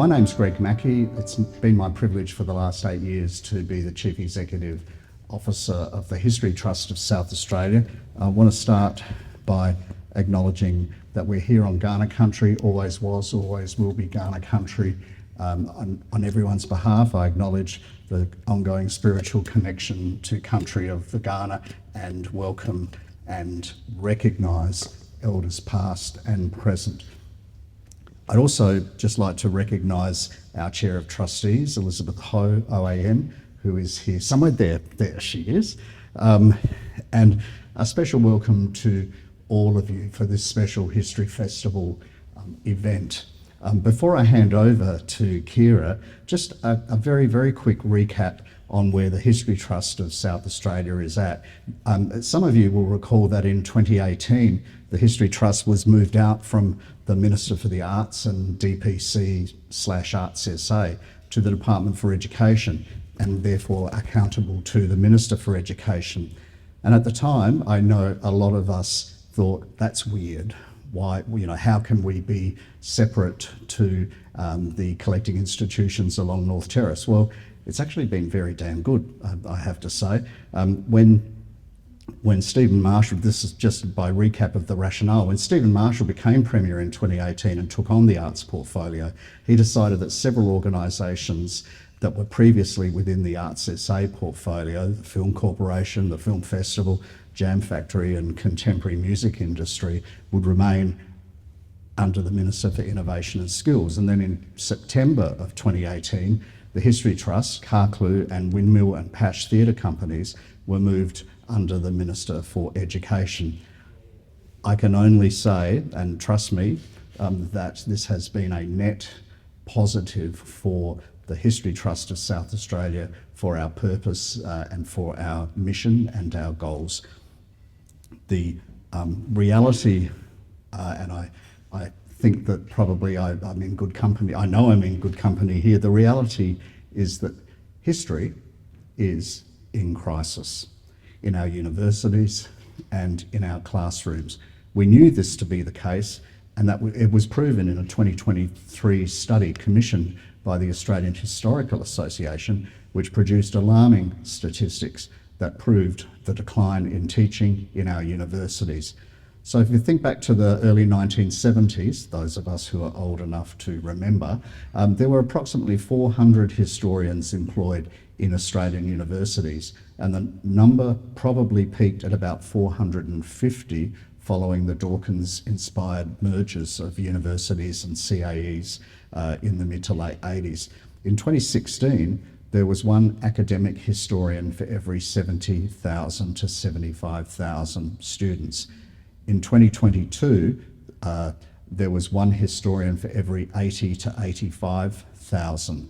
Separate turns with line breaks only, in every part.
My name's Greg Mackey. It's been my privilege for the last 8 years to be the Chief Executive Officer of the History Trust of South Australia. I want to start by acknowledging that we're here on Kaurna country, always was, always will be Kaurna country. On everyone's behalf, I acknowledge the ongoing spiritual connection to country of the Kaurna and welcome and recognise elders past and present. I'd also just like to recognise our Chair of Trustees, Elizabeth Ho, OAM, who is here somewhere. There she is. And a special welcome to all of you for this special History Festival event. Before I hand over to Kira, just a very, very quick recap on where the History Trust of South Australia is at. Some of you will recall that in 2018, the History Trust was moved out from the Minister for the Arts and DPC/Arts SA to the Department for Education, and therefore accountable to the Minister for Education. And at the time, I know a lot of us thought, that's weird. Why, how can we be separate to the collecting institutions along North Terrace? Well, it's actually been very damn good, I have to say. When Stephen Marshall, this is just by recap of the rationale, when Stephen Marshall became Premier in 2018 and took on the arts portfolio, he decided that several organisations that were previously within the Arts SA portfolio, the Film Corporation, the Film Festival, Jam Factory and Contemporary Music Industry, would remain under the Minister for Innovation and Skills. And then in September of 2018, the History Trust, Carclew and Windmill and Pash Theatre Companies were moved under the Minister for Education. I can only say, and trust me, that this has been a net positive for the History Trust of South Australia, for our purpose and for our mission and our goals. The reality, and I think that probably I'm in good company, I know I'm in good company here, the reality is that history is in crisis in our universities and in our classrooms. We knew this to be the case, and that it was proven in a 2023 study commissioned by the Australian Historical Association, which produced alarming statistics that proved the decline in teaching in our universities. So if you think back to the early 1970s, those of us who are old enough to remember, there were approximately 400 historians employed in Australian universities, and the number probably peaked at about 450 following the Dawkins-inspired mergers of universities and CAEs in the mid to late 80s. In 2016, there was one academic historian for every 70,000 to 75,000 students. In 2022, there was one historian for every 80 to 85,000.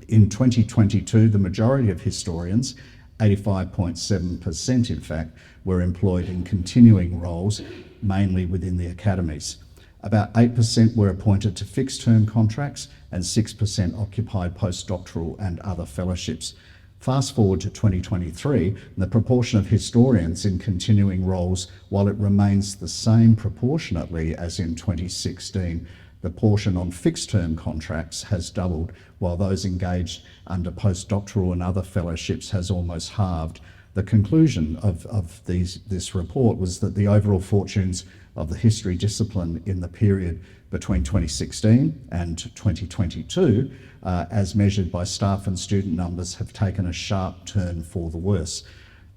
In 2022, the majority of historians, 85.7% in fact, were employed in continuing roles, mainly within the academies. About 8% were appointed to fixed-term contracts and 6% occupied postdoctoral and other fellowships. Fast forward to 2023, the proportion of historians in continuing roles, while it remains the same proportionately as in 2016, the portion on fixed-term contracts has doubled, while those engaged under postdoctoral and other fellowships has almost halved. The conclusion of this report was that the overall fortunes of the history discipline in the period between 2016 and 2022, as measured by staff and student numbers, have taken a sharp turn for the worse.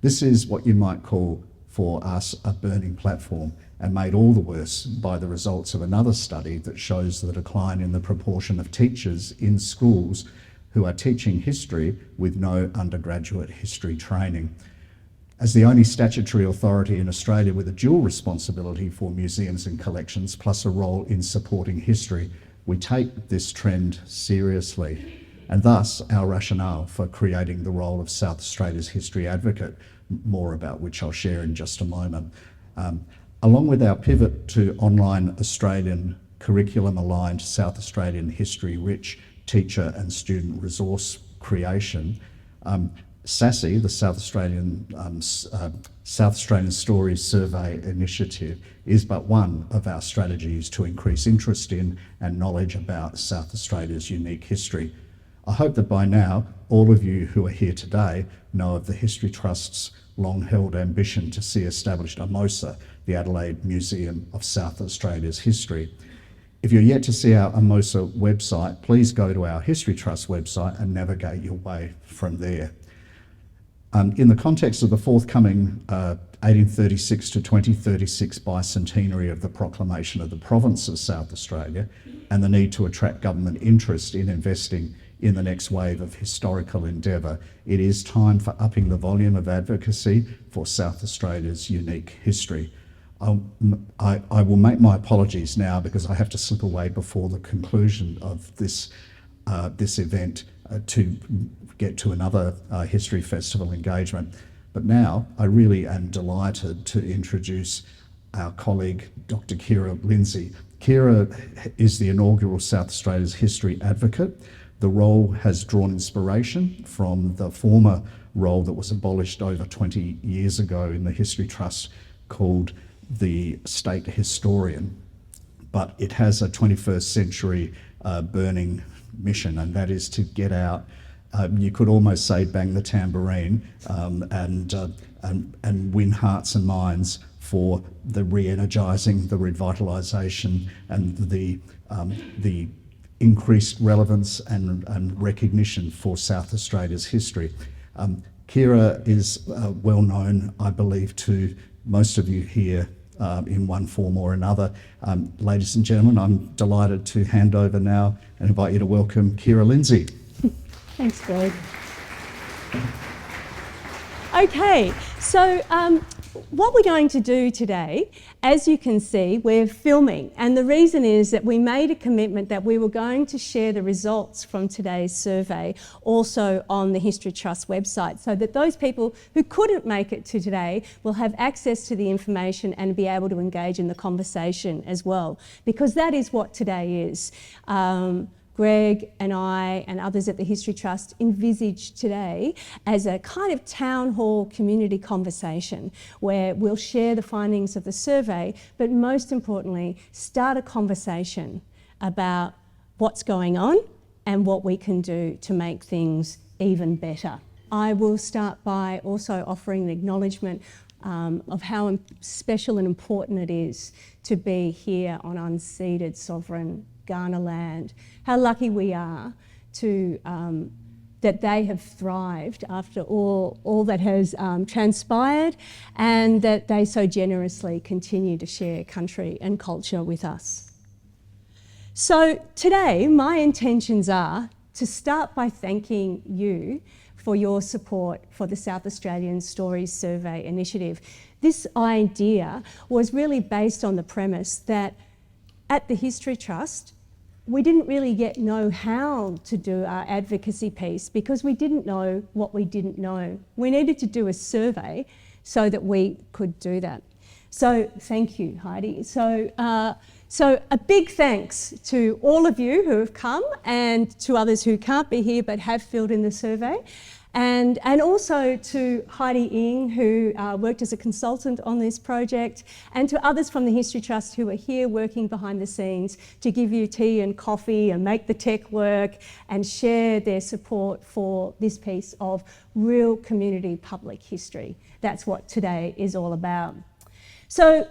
This is what you might call, for us, a burning platform, and made all the worse by the results of another study that shows the decline in the proportion of teachers in schools who are teaching history with no undergraduate history training. As the only statutory authority in Australia with a dual responsibility for museums and collections, plus a role in supporting history, we take this trend seriously, and thus our rationale for creating the role of South Australia's History Advocate, more about which I'll share in just a moment. Along with our pivot to online Australian curriculum-aligned South Australian history-rich teacher and student resource creation, SASSi, the South Australian Stories Survey Initiative, is but one of our strategies to increase interest in and knowledge about South Australia's unique history. I hope that by now, all of you who are here today know of the History Trust's long-held ambition to see established AMOSA, the Adelaide Museum of South Australia's History. If you're yet to see our AMOSA website, please go to our History Trust website and navigate your way from there. In the context of the forthcoming 1836 to 2036 bicentenary of the proclamation of the province of South Australia and the need to attract government interest in investing in the next wave of historical endeavour, it is time for upping the volume of advocacy for South Australia's unique history. I will make my apologies now because I have to slip away before the conclusion of this event to get to another History Festival engagement. But now I really am delighted to introduce our colleague, Dr. Kira Lindsay. Kira is the inaugural South Australia's History Advocate. The role has drawn inspiration from the former role that was abolished over 20 years ago in the History Trust called the State Historian. But it has a 21st century burning mission, and that is to get out, you could almost say bang the tambourine, and win hearts and minds for the re-energising, the revitalisation and the increased relevance and recognition for South Australia's history. Kira is well known, I believe, to most of you here in one form or another. Ladies and gentlemen, I'm delighted to hand over now and invite you to welcome Kira Lindsay.
Thanks, Greg. Okay, so what we're going to do today, as you can see, we're filming, and the reason is that we made a commitment that we were going to share the results from today's survey also on the History Trust website, so that those people who couldn't make it to today will have access to the information and be able to engage in the conversation as well, because that is what today is. Greg and I and others at the History Trust envisage today as a kind of town hall community conversation where we'll share the findings of the survey, but most importantly, start a conversation about what's going on and what we can do to make things even better. I will start by also offering an acknowledgement of how special and important it is to be here on unceded sovereign Kaurna land. How lucky we are to that they have thrived after all that has transpired, and that they so generously continue to share country and culture with us. So today, my intentions are to start by thanking you for your support for the South Australian Stories Survey Initiative. This idea was really based on the premise that at the History Trust, we didn't really yet know how to do our advocacy piece because we didn't know what we didn't know. We needed to do a survey so that we could do that. So thank you, Heidi. So a big thanks to all of you who have come and to others who can't be here but have filled in the survey. And also to Heidi Ng, who worked as a consultant on this project, and to others from the History Trust who are here working behind the scenes to give you tea and coffee and make the tech work and share their support for this piece of real community public history. That's what today is all about. So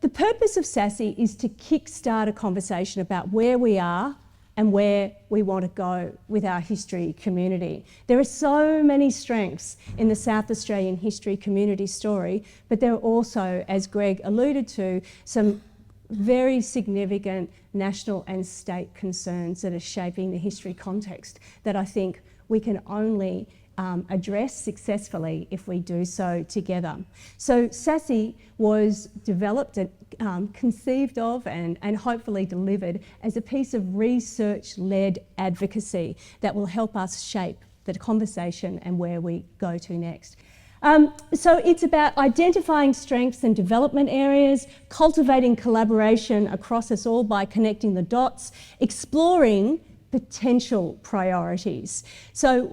the purpose of SASSi is to kickstart a conversation about where we are and where we want to go with our history community. There are so many strengths in the South Australian history community story, but there are also, as Greg alluded to, some very significant national and state concerns that are shaping the history context that I think we can only address successfully if we do so together. So SASSi was developed and conceived of and hopefully delivered as a piece of research-led advocacy that will help us shape the conversation and where we go to next. So it's about identifying strengths and development areas, cultivating collaboration across us all by connecting the dots, exploring potential priorities. So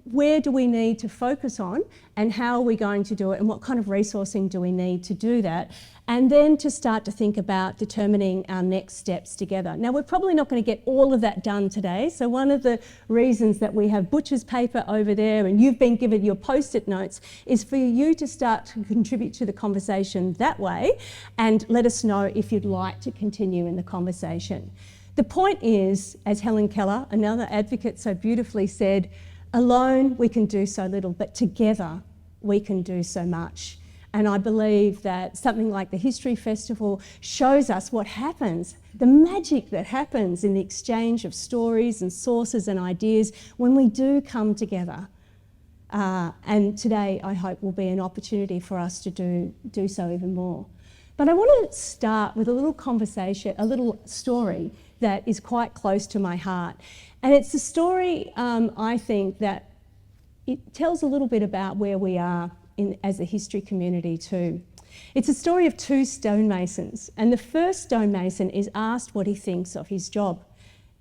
where do we need to focus on and how are we going to do it and what kind of resourcing do we need to do that, and then to start to think about determining our next steps together. Now, we're probably not going to get all of that done today, so one of the reasons that we have butcher's paper over there and you've been given your post-it notes is for you to start to contribute to the conversation that way and let us know if you'd like to continue in the conversation. The point is, as Helen Keller, another advocate, so beautifully said, alone we can do so little, but together we can do so much. And I believe that something like the History Festival shows us what happens, the magic that happens in the exchange of stories and sources and ideas when we do come together. And today, I hope, will be an opportunity for us to do so even more. But I want to start with a little conversation, a little story that is quite close to my heart. And it's a story, I think, that it tells a little bit about where we are as a history community too. It's a story of two stonemasons, and the first stonemason is asked what he thinks of his job.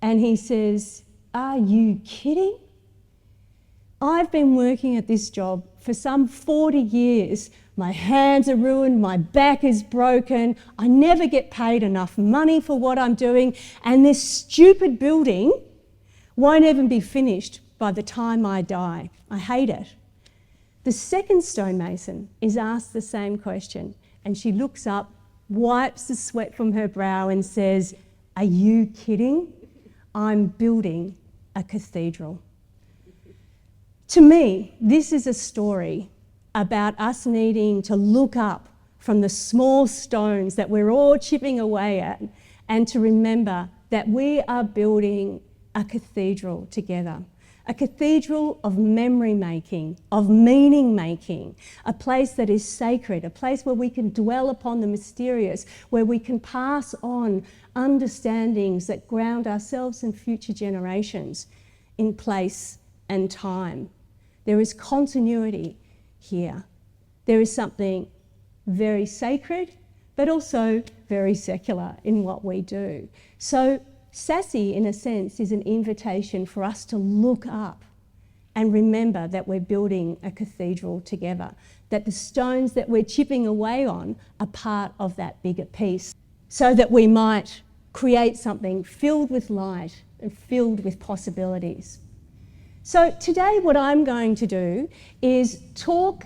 And he says, "Are you kidding? I've been working at this job for some 40 years. My hands are ruined, my back is broken, I never get paid enough money for what I'm doing, and this stupid building won't even be finished by the time I die. I hate it." The second stonemason is asked the same question, and she looks up, wipes the sweat from her brow and says, "Are you kidding? I'm building a cathedral." To me, this is a story about us needing to look up from the small stones that we're all chipping away at and to remember that we are building a cathedral together. A cathedral of memory making, of meaning making, a place that is sacred, a place where we can dwell upon the mysterious, where we can pass on understandings that ground ourselves and future generations in place and time. There is continuity here. There is something very sacred, but also very secular in what we do. So SASSi, in a sense, is an invitation for us to look up and remember that we're building a cathedral together, that the stones that we're chipping away on are part of that bigger piece, so that we might create something filled with light and filled with possibilities. So today what I'm going to do is talk,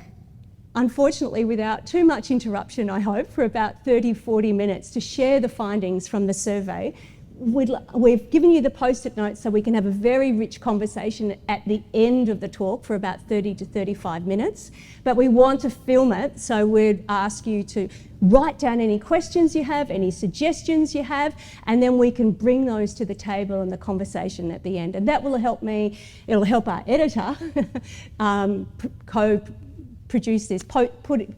unfortunately without too much interruption, I hope, for about 30-40 minutes to share the findings from the survey. We've given you the post-it notes so we can have a very rich conversation at the end of the talk for about 30 to 35 minutes, but we want to film it, so we'd ask you to write down any questions you have, any suggestions you have, and then we can bring those to the table in the conversation at the end. And that will help me, it'll help our editor co-produce this, put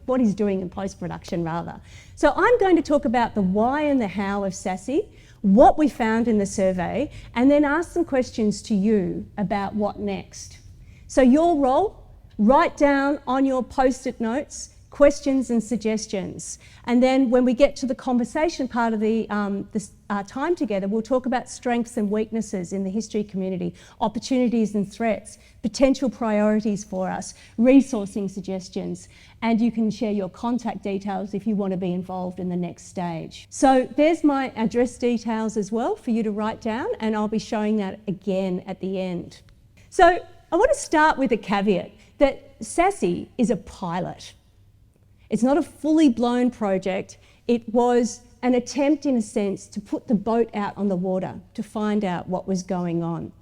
what he's doing in post-production rather. So I'm going to talk about the why and the how of SASSi, what we found in the survey, and then ask some questions to you about what next. So your role, write down on your post-it notes questions and suggestions. And then when we get to the conversation part of the time together, we'll talk about strengths and weaknesses in the history community, opportunities and threats, potential priorities for us, resourcing suggestions, and you can share your contact details if you want to be involved in the next stage. So there's my address details as well for you to write down, and I'll be showing that again at the end. So I want to start with a caveat that SASSi is a pilot. It's not a fully blown project. It was an attempt, in a sense, to put the boat out on the water to find out what was going on.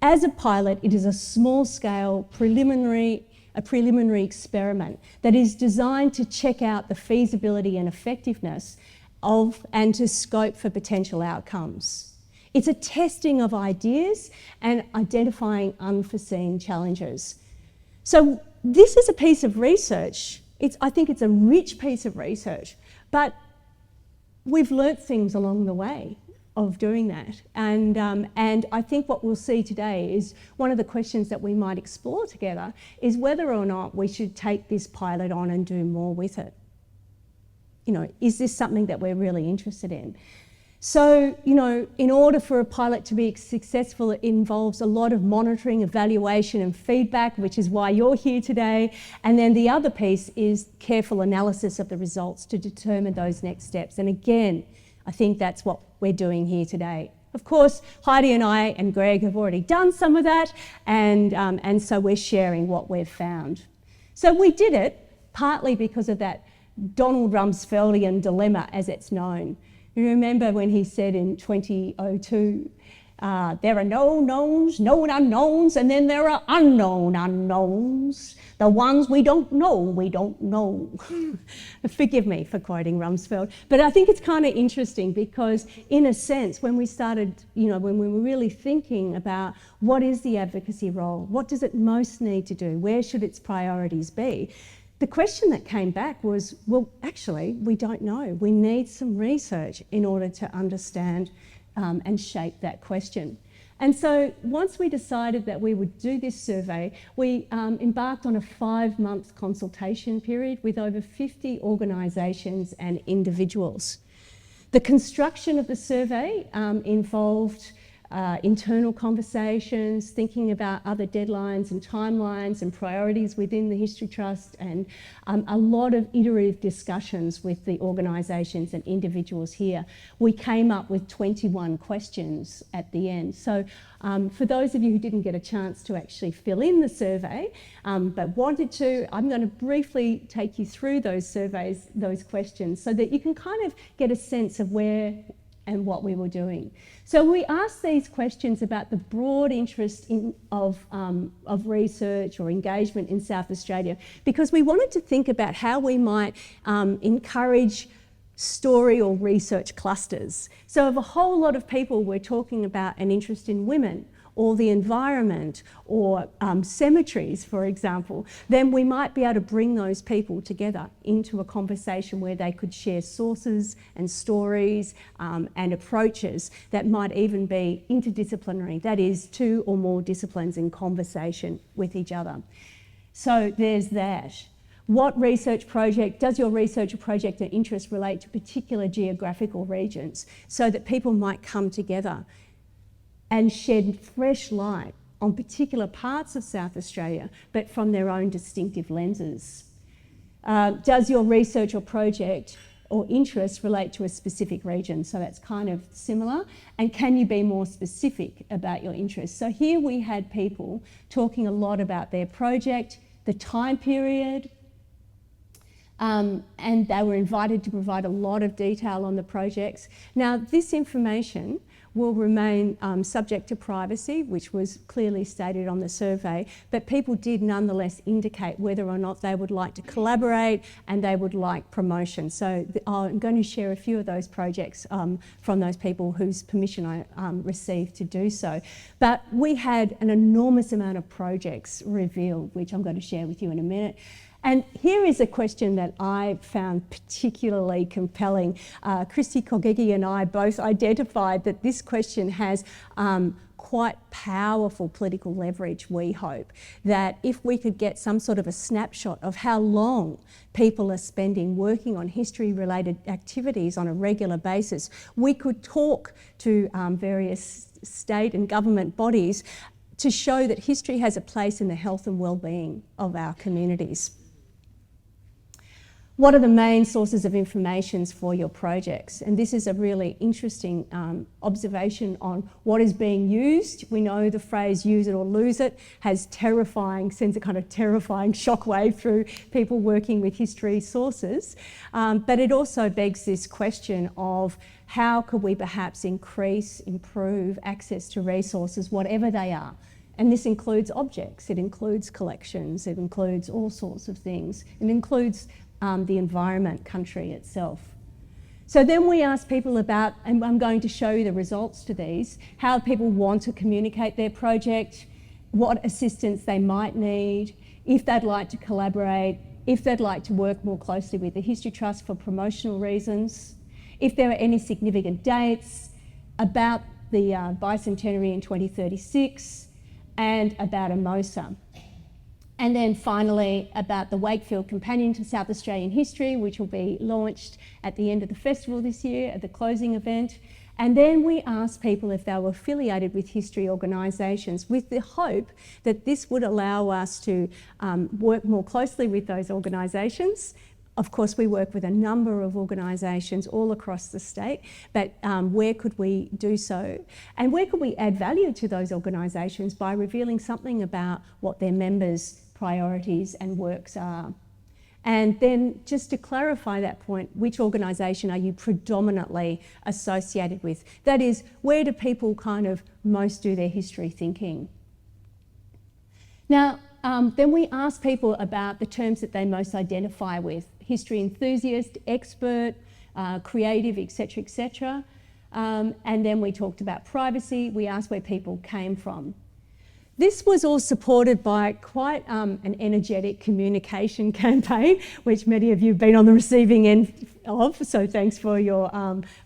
As a pilot, it is a small-scale preliminary experiment that is designed to check out the feasibility and effectiveness of and to scope for potential outcomes. It's a testing of ideas and identifying unforeseen challenges. So this is a piece of research. I think it's a rich piece of research, but we've learnt things along the way of doing that. And I think what we'll see today is one of the questions that we might explore together is whether or not we should take this pilot on and do more with it. You know, is this something that we're really interested in? So, you know, in order for a pilot to be successful, it involves a lot of monitoring, evaluation and feedback, which is why you're here today. And then the other piece is careful analysis of the results to determine those next steps. And again, I think that's what we're doing here today. Of course, Heidi and I and Greg have already done some of that, and so we're sharing what we've found. So we did it partly because of that Donald Rumsfeldian dilemma, as it's known. You remember when he said in 2002, there are no knowns, known unknowns, and then there are unknown unknowns. The ones we don't know, we don't know. Forgive me for quoting Rumsfeld. But I think it's kind of interesting because, in a sense, when we started, you know, when we were really thinking about what is the advocacy role, what does it most need to do, where should its priorities be, the question that came back was, well, actually, we don't know. We need some research in order to understand and shape that question. And so once we decided that we would do this survey, we embarked on a 5-month consultation period with over 50 organisations and individuals. The construction of the survey involved internal conversations, thinking about other deadlines and timelines and priorities within the History Trust, and a lot of iterative discussions with the organisations and individuals here. We came up with 21 questions at the end. So for those of you who didn't get a chance to actually fill in the survey, but wanted to, I'm going to briefly take you through those surveys, those questions, so that you can kind of get a sense of where and what we were doing. So we asked these questions about the broad interest of research or engagement in South Australia, because we wanted to think about how we might encourage story or research clusters. So if a whole lot of people were talking about an interest in women or the environment or cemeteries, for example, then we might be able to bring those people together into a conversation where they could share sources and stories and approaches that might even be interdisciplinary, that is, 2 or more disciplines in conversation with each other. So there's that. What research project, does your research project or interest relate to particular geographical regions so that people might come together and shed fresh light on particular parts of South Australia, but from their own distinctive lenses? Does your research or project or interest relate to a specific region? So that's kind of similar. And can you be more specific about your interest? So here we had people talking a lot about their project, the time period, and they were invited to provide a lot of detail on the projects. Now, this information will remain subject to privacy, which was clearly stated on the survey, but people did nonetheless indicate whether or not they would like to collaborate and they would like promotion. So I'm going to share a few of those projects from those people whose permission I received to do so. But we had an enormous amount of projects revealed, which I'm going to share with you in a minute. And here is a question that I found particularly compelling. Christy Kogegi and I both identified that this question has quite powerful political leverage, we hope, that if we could get some sort of a snapshot of how long people are spending working on history-related activities on a regular basis, we could talk to various state and government bodies to show that history has a place in the health and well-being of our communities. What are the main sources of information for your projects? And this is a really interesting observation on what is being used. We know the phrase use it or lose it has sends a kind of terrifying shockwave through people working with history sources. But it also begs this question of how could we perhaps increase, improve access to resources, whatever they are. And this includes objects, it includes collections, it includes all sorts of things. It includes the environment, country itself. So then we asked people about, and I'm going to show you the results to these, how people want to communicate their project, what assistance they might need, if they'd like to collaborate, if they'd like to work more closely with the History Trust for promotional reasons, if there are any significant dates, about the bicentenary in 2036, and about AMOSA. And then finally, about the Wakefield Companion to South Australian History, which will be launched at the end of the festival this year at the closing event. And then we asked people if they were affiliated with history organisations, with the hope that this would allow us to work more closely with those organisations. Of course, we work with a number of organisations all across the state, but where could we do so? And where could we add value to those organisations by revealing something about what their members' priorities and works are? And then just to clarify that point, which organisation are you predominantly associated with? That is, where do people kind of most do their history thinking? Now, then we asked people about the terms that they most identify with: history enthusiast, expert, creative, etc., etc. And then we talked about privacy. We asked where people came from. This was all supported by quite an energetic communication campaign, which many of you have been on the receiving end of, so thanks for your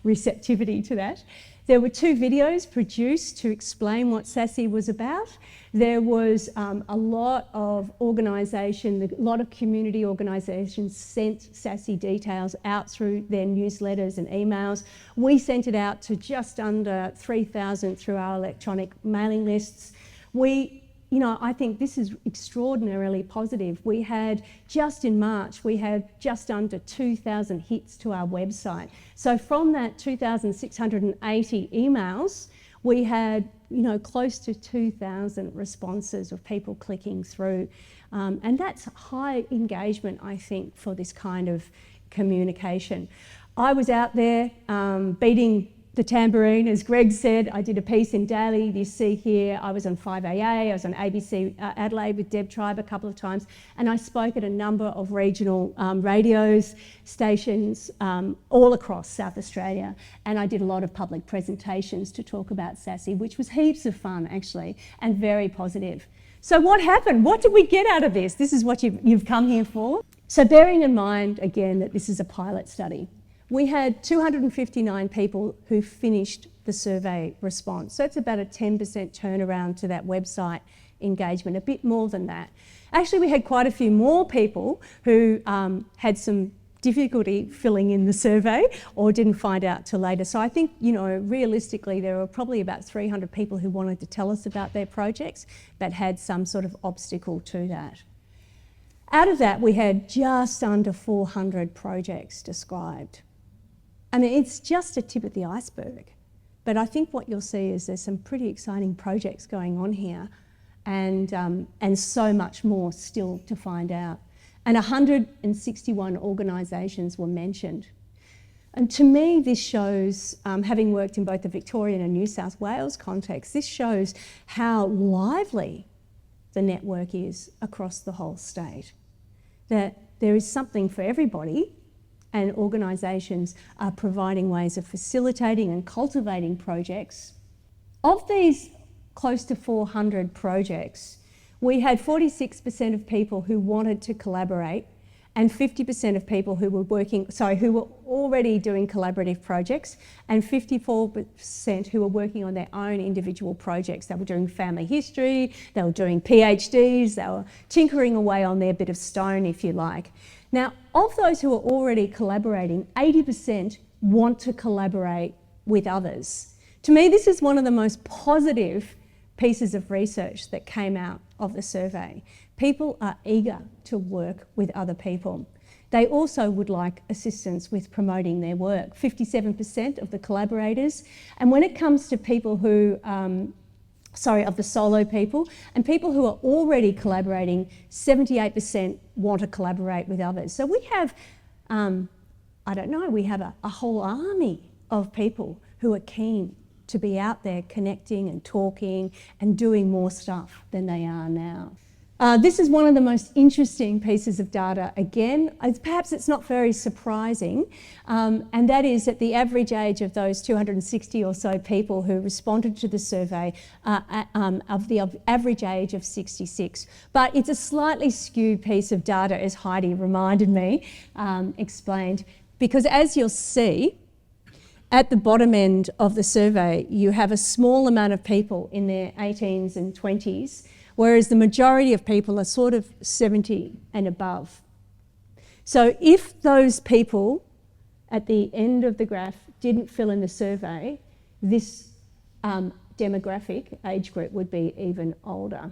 receptivity to that. There were 2 videos produced to explain what SASSi was about. There was a lot of organisation, a lot of community organisations sent SASSi details out through their newsletters and emails. We sent it out to just under 3,000 through our electronic mailing lists. I think this is extraordinarily positive. We had, just in March, we had just under 2,000 hits to our website. So from that 2,680 emails, we had, close to 2,000 responses of people clicking through. And that's high engagement, I think, for this kind of communication. I was out there beating the tambourine, as Greg said. I did a piece in Daily, you see here. I was on 5AA, I was on ABC Adelaide with Deb Tribe a couple of times, and I spoke at a number of regional radios, stations all across South Australia, and I did a lot of public presentations to talk about SASSi, which was heaps of fun actually, and very positive. So what happened? What did we get out of this? This is what you've come here for. So bearing in mind again that this is a pilot study, we had 259 people who finished the survey response. So it's about a 10% turnaround to that website engagement, a bit more than that. Actually, we had quite a few more people who had some difficulty filling in the survey or didn't find out till later. So I think, realistically, there were probably about 300 people who wanted to tell us about their projects but had some sort of obstacle to that. Out of that, we had just under 400 projects described. I mean, it's just a tip of the iceberg, but I think what you'll see is there's some pretty exciting projects going on here, and so much more still to find out. And 161 organisations were mentioned. And to me, this shows, having worked in both the Victorian and New South Wales context, this shows how lively the network is across the whole state. That there is something for everybody, and organisations are providing ways of facilitating and cultivating projects. Of these close to 400 projects, we had 46% of people who wanted to collaborate and 50% of people who were already doing collaborative projects, and 54% who were working on their own individual projects. They were doing family history, they were doing PhDs, they were tinkering away on their bit of stone, if you like. Now, of those who are already collaborating, 80% want to collaborate with others. To me, this is one of the most positive pieces of research that came out of the survey. People are eager to work with other people. They also would like assistance with promoting their work, 57% of the collaborators. And when it comes to people who, of the solo people, and people who are already collaborating, 78% want to collaborate with others. So we have, we have a whole army of people who are keen to be out there connecting and talking and doing more stuff than they are now. This is one of the most interesting pieces of data. Again, perhaps it's not very surprising, and that is that the average age of those 260 or so people who responded to the survey of the average age of 66. But it's a slightly skewed piece of data, as Heidi reminded me, explained, because as you'll see, at the bottom end of the survey, you have a small amount of people in their 18s and 20s, whereas the majority of people are sort of 70 and above. So if those people at the end of the graph didn't fill in the survey, this demographic age group would be even older.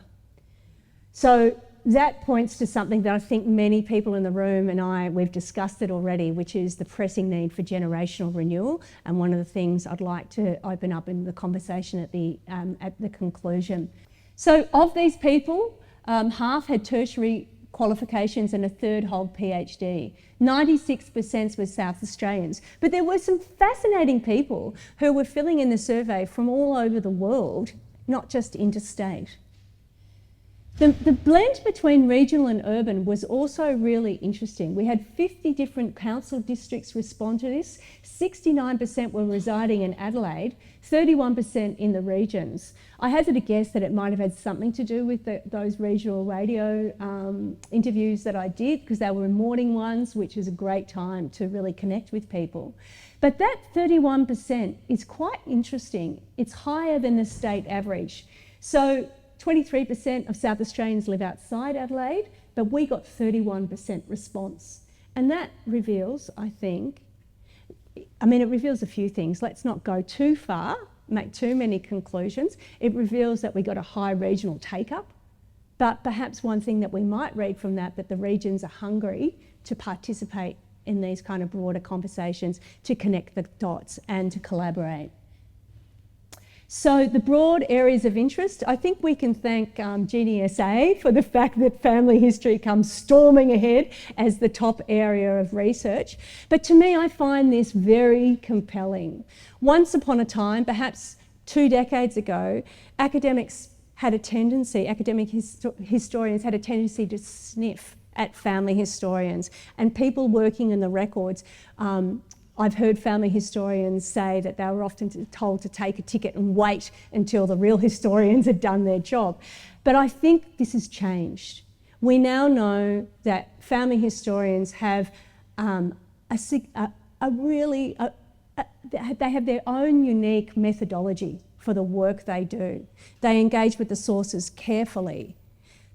So that points to something that I think many people in the room and we've discussed it already, which is the pressing need for generational renewal, and one of the things I'd like to open up in the conversation at the conclusion. So of these people, half had tertiary qualifications and a third hold PhD. 96% were South Australians. But there were some fascinating people who were filling in the survey from all over the world, not just interstate. The blend between regional and urban was also really interesting. We had 50 different council districts respond to this. 69% were residing in Adelaide, 31% in the regions. I hazard a guess that it might have had something to do with those regional radio interviews that I did, because they were morning ones, which is a great time to really connect with people. But that 31% is quite interesting. It's higher than the state average. So 23% of South Australians live outside Adelaide, but we got 31% response. And that reveals, I think, it reveals a few things. Let's not go too far, make too many conclusions. It reveals that we got a high regional take-up, but perhaps one thing that we might read from that the regions are hungry to participate in these kind of broader conversations, to connect the dots and to collaborate. So the broad areas of interest, I think we can thank GNSA for the fact that family history comes storming ahead as the top area of research. But to me, I find this very compelling. Once upon a time, perhaps 2 decades ago, academics had a tendency, historians had a tendency to sniff at family historians, and people working in the records. I've heard family historians say that they were often told to take a ticket and wait until the real historians had done their job. But I think this has changed. We now know that family historians have they have their own unique methodology for the work they do. They engage with the sources carefully.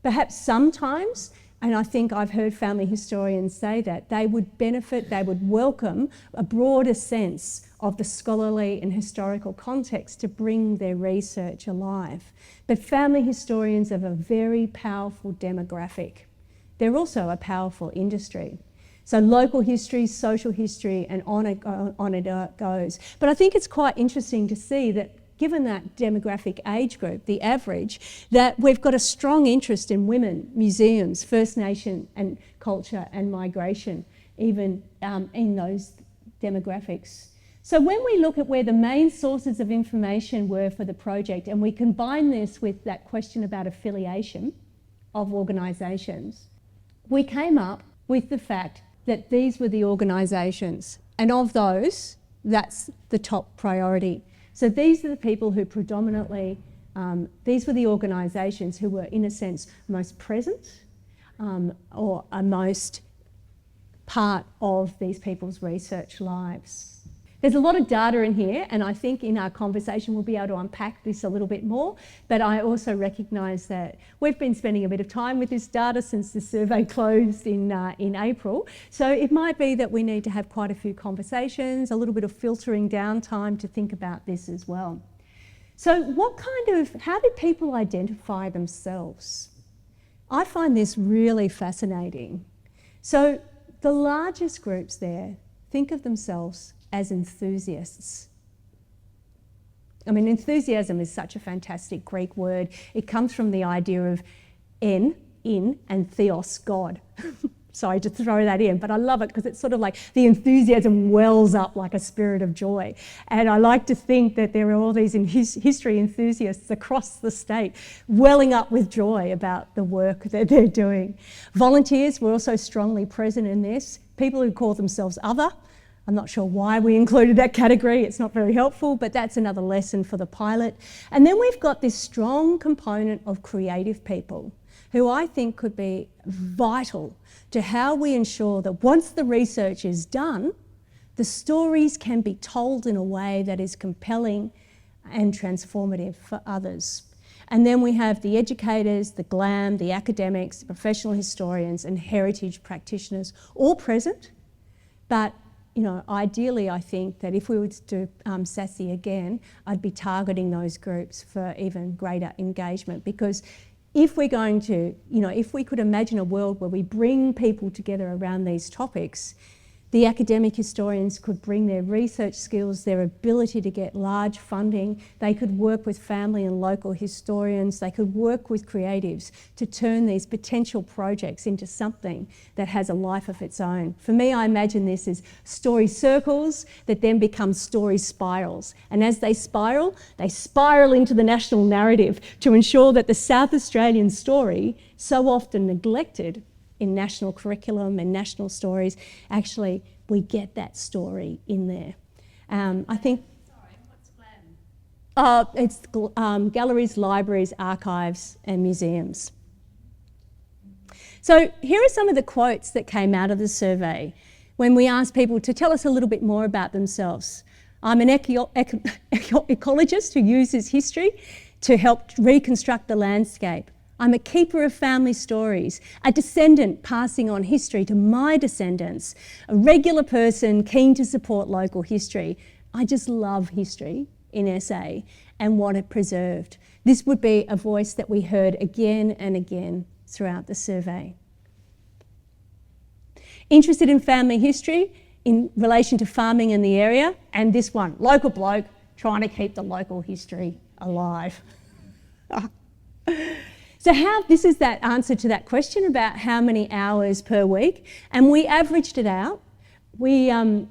Perhaps sometimes, and I think I've heard family historians say that, they would benefit, they would welcome a broader sense of the scholarly and historical context to bring their research alive. But family historians are a very powerful demographic. They're also a powerful industry. So local history, social history, and on it goes. But I think it's quite interesting to see that given that demographic age group, the average, that we've got a strong interest in women, museums, First Nation and culture and migration, even in those demographics. So when we look at where the main sources of information were for the project, and we combine this with that question about affiliation of organisations, we came up with the fact that these were the organisations, and of those, that's the top priority. So these are the people who predominantly, these were the organisations who were in a sense most present or are most part of these people's research lives. There's a lot of data in here, and I think in our conversation we'll be able to unpack this a little bit more, but I also recognise that we've been spending a bit of time with this data since the survey closed in April, so it might be that we need to have quite a few conversations, a little bit of filtering down time to think about this as well. So how do people identify themselves? I find this really fascinating. So the largest groups there think of themselves as enthusiasts. Enthusiasm is such a fantastic Greek word. It comes from the idea of in, and theos, God. Sorry to throw that in, but I love it because it's sort of like the enthusiasm wells up like a spirit of joy. And I like to think that there are all these history enthusiasts across the state welling up with joy about the work that they're doing. Volunteers were also strongly present in this. People who call themselves other. I'm not sure why we included that category, it's not very helpful, but that's another lesson for the pilot. And then we've got this strong component of creative people who I think could be vital to how we ensure that once the research is done, the stories can be told in a way that is compelling and transformative for others. And then we have the educators, the GLAM, the academics, the professional historians and heritage practitioners all present, but ideally I think that if we were to do SASSi again, I'd be targeting those groups for even greater engagement, because if we're going to, if we could imagine a world where we bring people together around these topics, the academic historians could bring their research skills, their ability to get large funding. They could work with family and local historians. They could work with creatives to turn these potential projects into something that has a life of its own. For me, I imagine this as story circles that then become story spirals. And as they spiral into the national narrative to ensure that the South Australian story, so often neglected in national curriculum and national stories, actually we get that story in there. I think...
Sorry, what's GLAM?
It's galleries, libraries, archives and museums. So here are some of the quotes that came out of the survey when we asked people to tell us a little bit more about themselves. I'm an ecologist who uses history to help reconstruct the landscape. I'm a keeper of family stories, a descendant passing on history to my descendants, a regular person keen to support local history. I just love history in SA and want it preserved. This would be a voice that we heard again and again throughout the survey. Interested in family history in relation to farming in the area, and this one, local bloke trying to keep the local history alive. So this is that answer to that question about how many hours per week, and we averaged it out. We, again,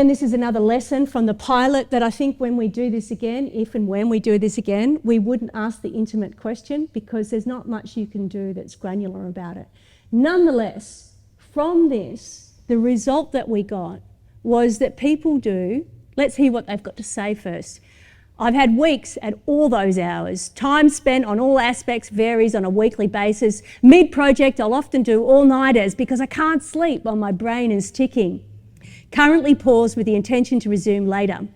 this is another lesson from the pilot that I think when we do this again, if and when we do this again, we wouldn't ask the intimate question because there's not much you can do that's granular about it. Nonetheless, from this, the result that we got was that people do, let's hear what they've got to say first. I've had weeks at all those hours. Time spent on all aspects varies on a weekly basis. Mid-project, I'll often do all-nighters because I can't sleep while my brain is ticking. Currently pause with the intention to resume later.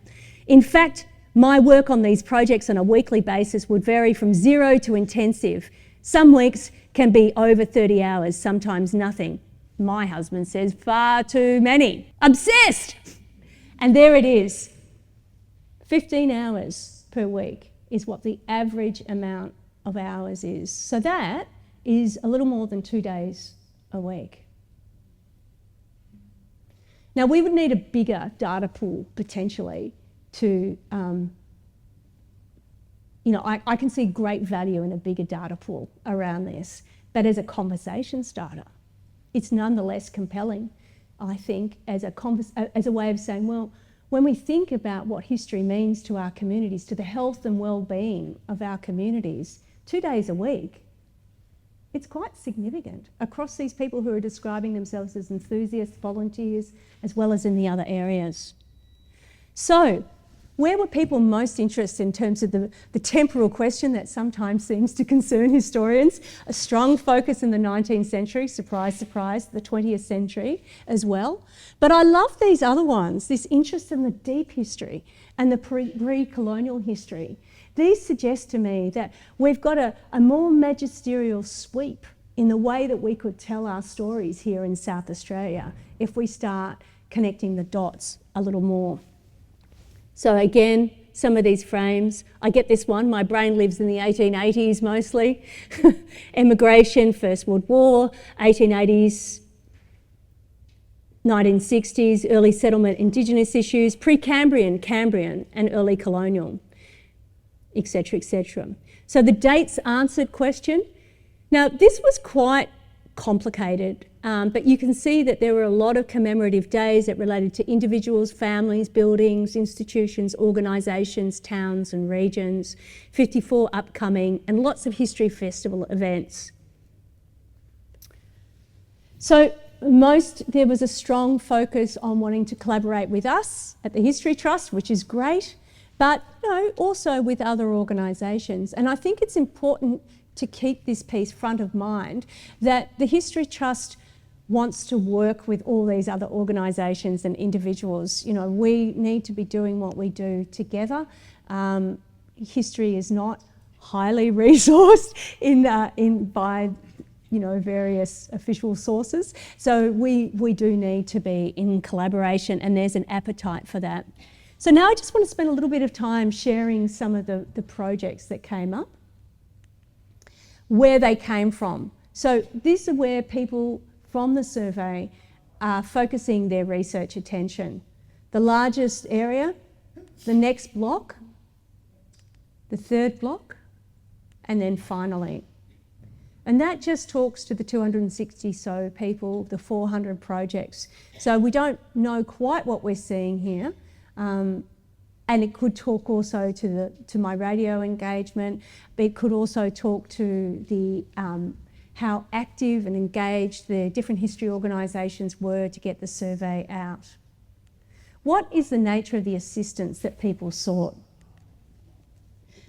In fact, my work on these projects on a weekly basis would vary from 0 to intensive. Some weeks can be over 30 hours, sometimes nothing. My husband says far too many. Obsessed! And there it is. 15 hours per week is what the average amount of hours is. So that is a little more than 2 days a week. Now we would need a bigger data pool potentially to, I can see great value in a bigger data pool around this, but as a conversation starter, it's nonetheless compelling, I think, as a way of saying, well, when we think about what history means to our communities, to the health and well-being of our communities, 2 days a week, it's quite significant across these people who are describing themselves as enthusiasts, volunteers, as well as in the other areas. So, where were people most interested in terms of the temporal question that sometimes seems to concern historians? A strong focus in the 19th century, surprise, surprise, the 20th century as well. But I love these other ones, this interest in the deep history and the pre-colonial history. These suggest to me that we've got a more magisterial sweep in the way that we could tell our stories here in South Australia if we start connecting the dots a little more. So again, some of these frames, I get this one, my brain lives in the 1880s mostly. Emigration, First World War, 1880s, 1960s, early settlement, Indigenous issues, pre-Cambrian, Cambrian and early colonial, etc., etc. So the dates answered question. Now this was quite complicated, but you can see that there were a lot of commemorative days that related to individuals, families, buildings, institutions, organisations, towns and regions, 54 upcoming and lots of history festival events. So there was a strong focus on wanting to collaborate with us at the History Trust, which is great, but also with other organisations. And I think it's important to keep this piece front of mind, that the History Trust wants to work with all these other organisations and individuals. We need to be doing what we do together. History is not highly resourced by various official sources. So we do need to be in collaboration, and there's an appetite for that. So now I just want to spend a little bit of time sharing some of the projects that came up, where they came from. So this is where people from the survey are focusing their research attention. The largest area, the next block, the third block, and then finally. And that just talks to the 260 so people, the 400 projects. So we don't know quite what we're seeing here. And it could talk also to my radio engagement, but it could also talk to the how active and engaged the different history organisations were to get the survey out. What is the nature of the assistance that people sought?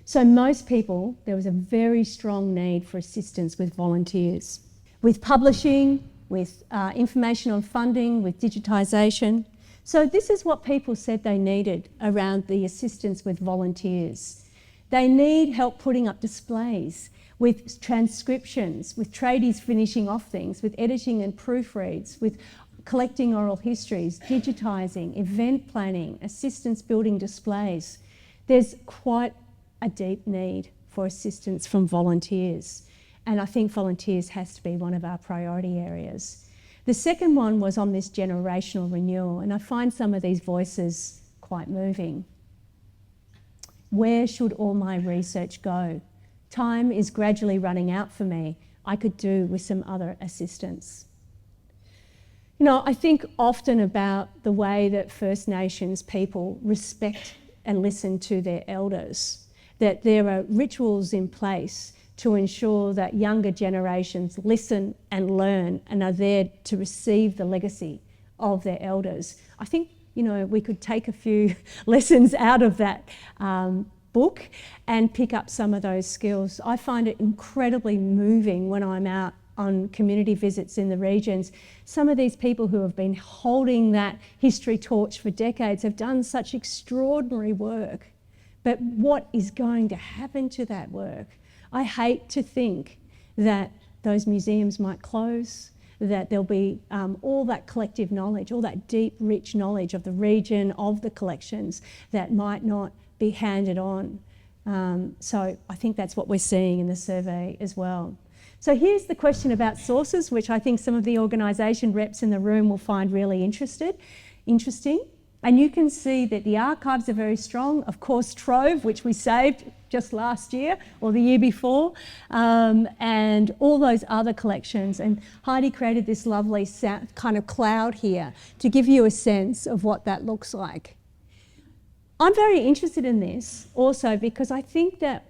So most people, there was a very strong need for assistance with volunteers, with publishing, with information on funding, with digitisation. So this is what people said they needed around the assistance with volunteers. They need help putting up displays, with transcriptions, with tradies finishing off things, with editing and proofreads, with collecting oral histories, digitising, event planning, assistance building displays. There's quite a deep need for assistance from volunteers. And I think volunteers has to be one of our priority areas. The second one was on this generational renewal, and I find some of these voices quite moving. Where should all my research go? Time is gradually running out for me. I could do with some other assistance. I think often about the way that First Nations people respect and listen to their elders, that there are rituals in place to ensure that younger generations listen and learn and are there to receive the legacy of their elders. I think, we could take a few lessons out of that book and pick up some of those skills. I find it incredibly moving when I'm out on community visits in the regions. Some of these people who have been holding that history torch for decades have done such extraordinary work. But what is going to happen to that work? I hate to think that those museums might close, that there'll be all that collective knowledge, all that deep, rich knowledge of the region, of the collections that might not be handed on. So I think that's what we're seeing in the survey as well. So here's the question about sources, which I think some of the organisation reps in the room will find really interesting. And you can see that the archives are very strong. Of course, Trove, which we saved just last year or the year before, and all those other collections. And Heidi created this lovely kind of cloud here to give you a sense of what that looks like. I'm very interested in this also because I think that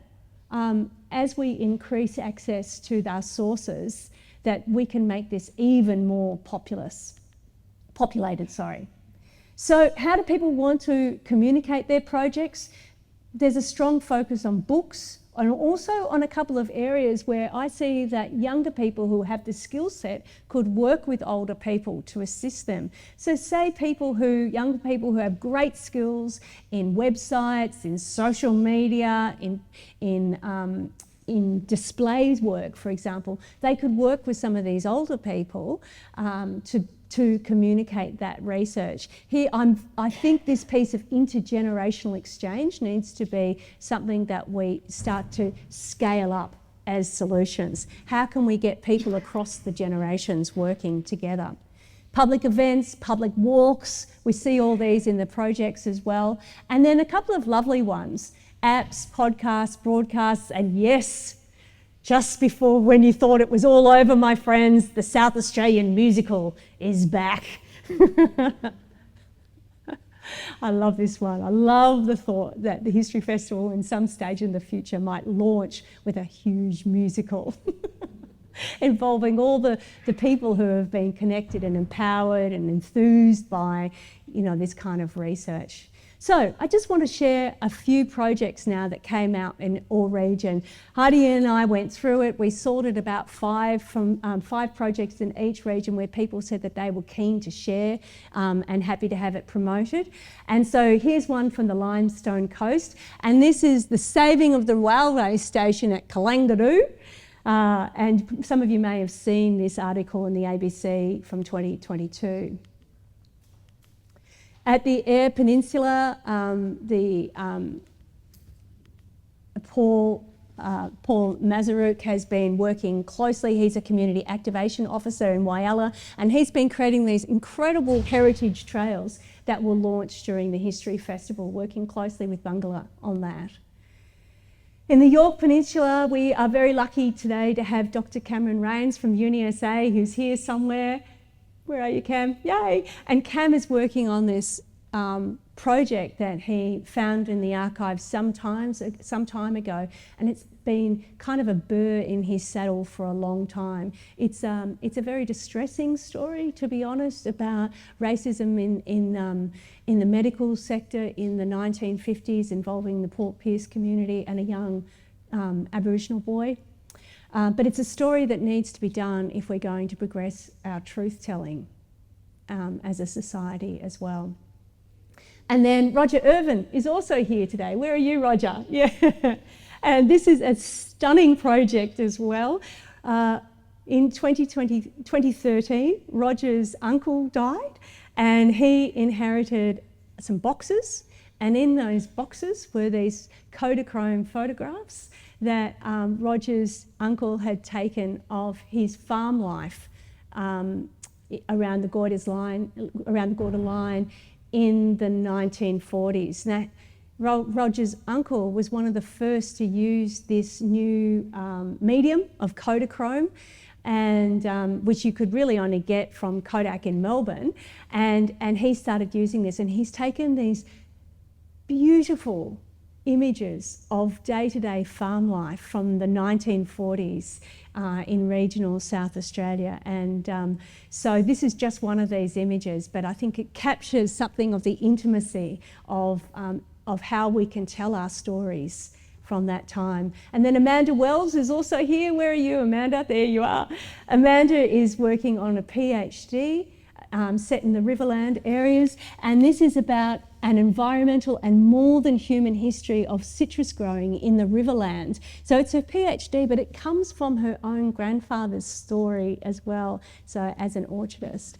as we increase access to our sources, that we can make this even more populated. So how do people want to communicate their projects? There's a strong focus on books and also on a couple of areas where I see that younger people who have the skill set could work with older people to assist them. So say younger people who have great skills in websites, in social media, in displays work, for example, they could work with some of these older people to communicate that research. Here, I think this piece of intergenerational exchange needs to be something that we start to scale up as solutions. How can we get people across the generations working together? Public events, public walks, we see all these in the projects as well. And then a couple of lovely ones, apps, podcasts, broadcasts, and yes, just before when you thought it was all over, my friends, the South Australian musical is back. I love this one. I love the thought that the History Festival in some stage in the future might launch with a huge musical involving all the people who have been connected and empowered and enthused by, this kind of research. So I just want to share a few projects now that came out in all region. Heidi and I went through it. We sorted about 5 projects in each region where people said that they were keen to share and happy to have it promoted. And so here's one from the Limestone Coast. And this is the saving of the railway station at Kalangaroo. And some of you may have seen this article in the ABC from 2022. At the Eyre Peninsula, Paul Mazaruk has been working closely. He's a community activation officer in Whyalla, and he's been creating these incredible heritage trails that will launch during the History Festival, working closely with Bungala on that. In the Yorke Peninsula, we are very lucky today to have Dr. Cameron Rains from UniSA, who's here somewhere. Where are you, Cam? Yay! And Cam is working on this project that he found in the archives some time ago, and it's been kind of a burr in his saddle for a long time. It's a very distressing story, to be honest, about racism in the medical sector in the 1950s, involving the Port Pirie community and a young Aboriginal boy. But it's a story that needs to be done if we're going to progress our truth-telling as a society as well. And then Roger Irvin is also here today. Where are you, Roger? Yeah. And this is a stunning project as well. In 2013, Roger's uncle died, and he inherited some boxes, and in those boxes were these Kodachrome photographs that Roger's uncle had taken of his farm life around the Gordon line in the 1940s. Now, Roger's uncle was one of the first to use this new medium of Kodachrome, and which you could really only get from Kodak in Melbourne, and he started using this, and he's taken these beautiful images of day-to-day farm life from the 1940s in regional South Australia. And so this is just one of these images, but I think it captures something of the intimacy of how we can tell our stories from that time. And then Amanda Wells is also here. Where are you, Amanda? There you are. Amanda is working on a PhD set in the Riverland areas, and this is about an environmental and more than human history of citrus growing in the Riverland. So it's her PhD, but it comes from her own grandfather's story as well, so as an orchardist.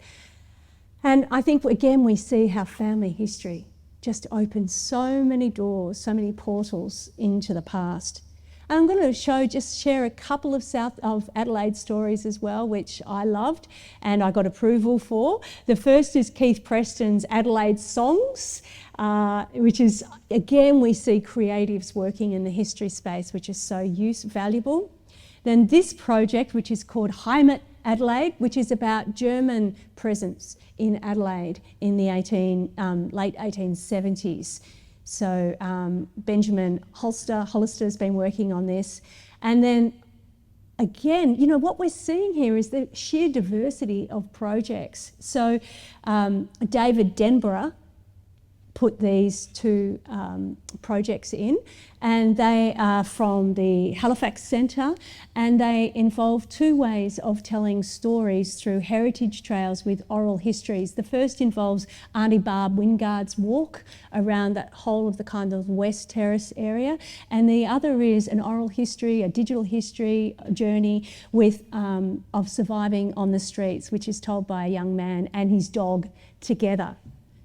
And I think, again, we see how family history just opens so many doors, so many portals into the past. And I'm going to share a couple of South of Adelaide stories as well, which I loved and I got approval for. The first is Keith Preston's Adelaide Songs, which is, again, we see creatives working in the history space, which is so valuable. Then this project, which is called Heimat Adelaide, which is about German presence in Adelaide in the late 1870s. So Benjamin Hollister's been working on this. And then again, you know, what we're seeing here is the sheer diversity of projects. So David Denborough put these two projects in, and they are from the Halifax Centre, and they involve two ways of telling stories through heritage trails with oral histories. The first involves Auntie Barb Wingard's walk around that whole of the kind of West Terrace area, and the other is an oral history, a digital history journey with of surviving on the streets, which is told by a young man and his dog together.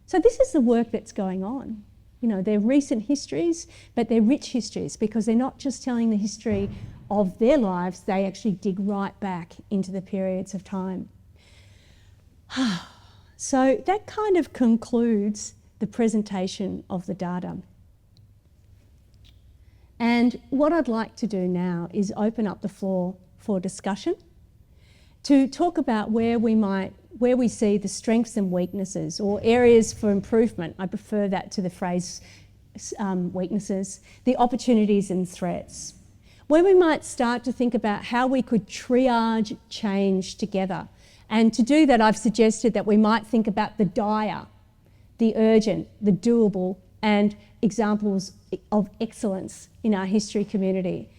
So this is the work that's going on. You know, they're recent histories, but they're rich histories because they're not just telling the history of their lives, they actually dig right back into the periods of time. So that kind of concludes the presentation of the data. And what I'd like to do now is open up the floor for discussion to talk about where we see the strengths and weaknesses, or areas for improvement. I prefer that to the phrase weaknesses, the opportunities and threats. Where we might start to think about how we could triage change together. And to do that, I've suggested that we might think about the dire, the urgent, the doable, and examples of excellence in our history community.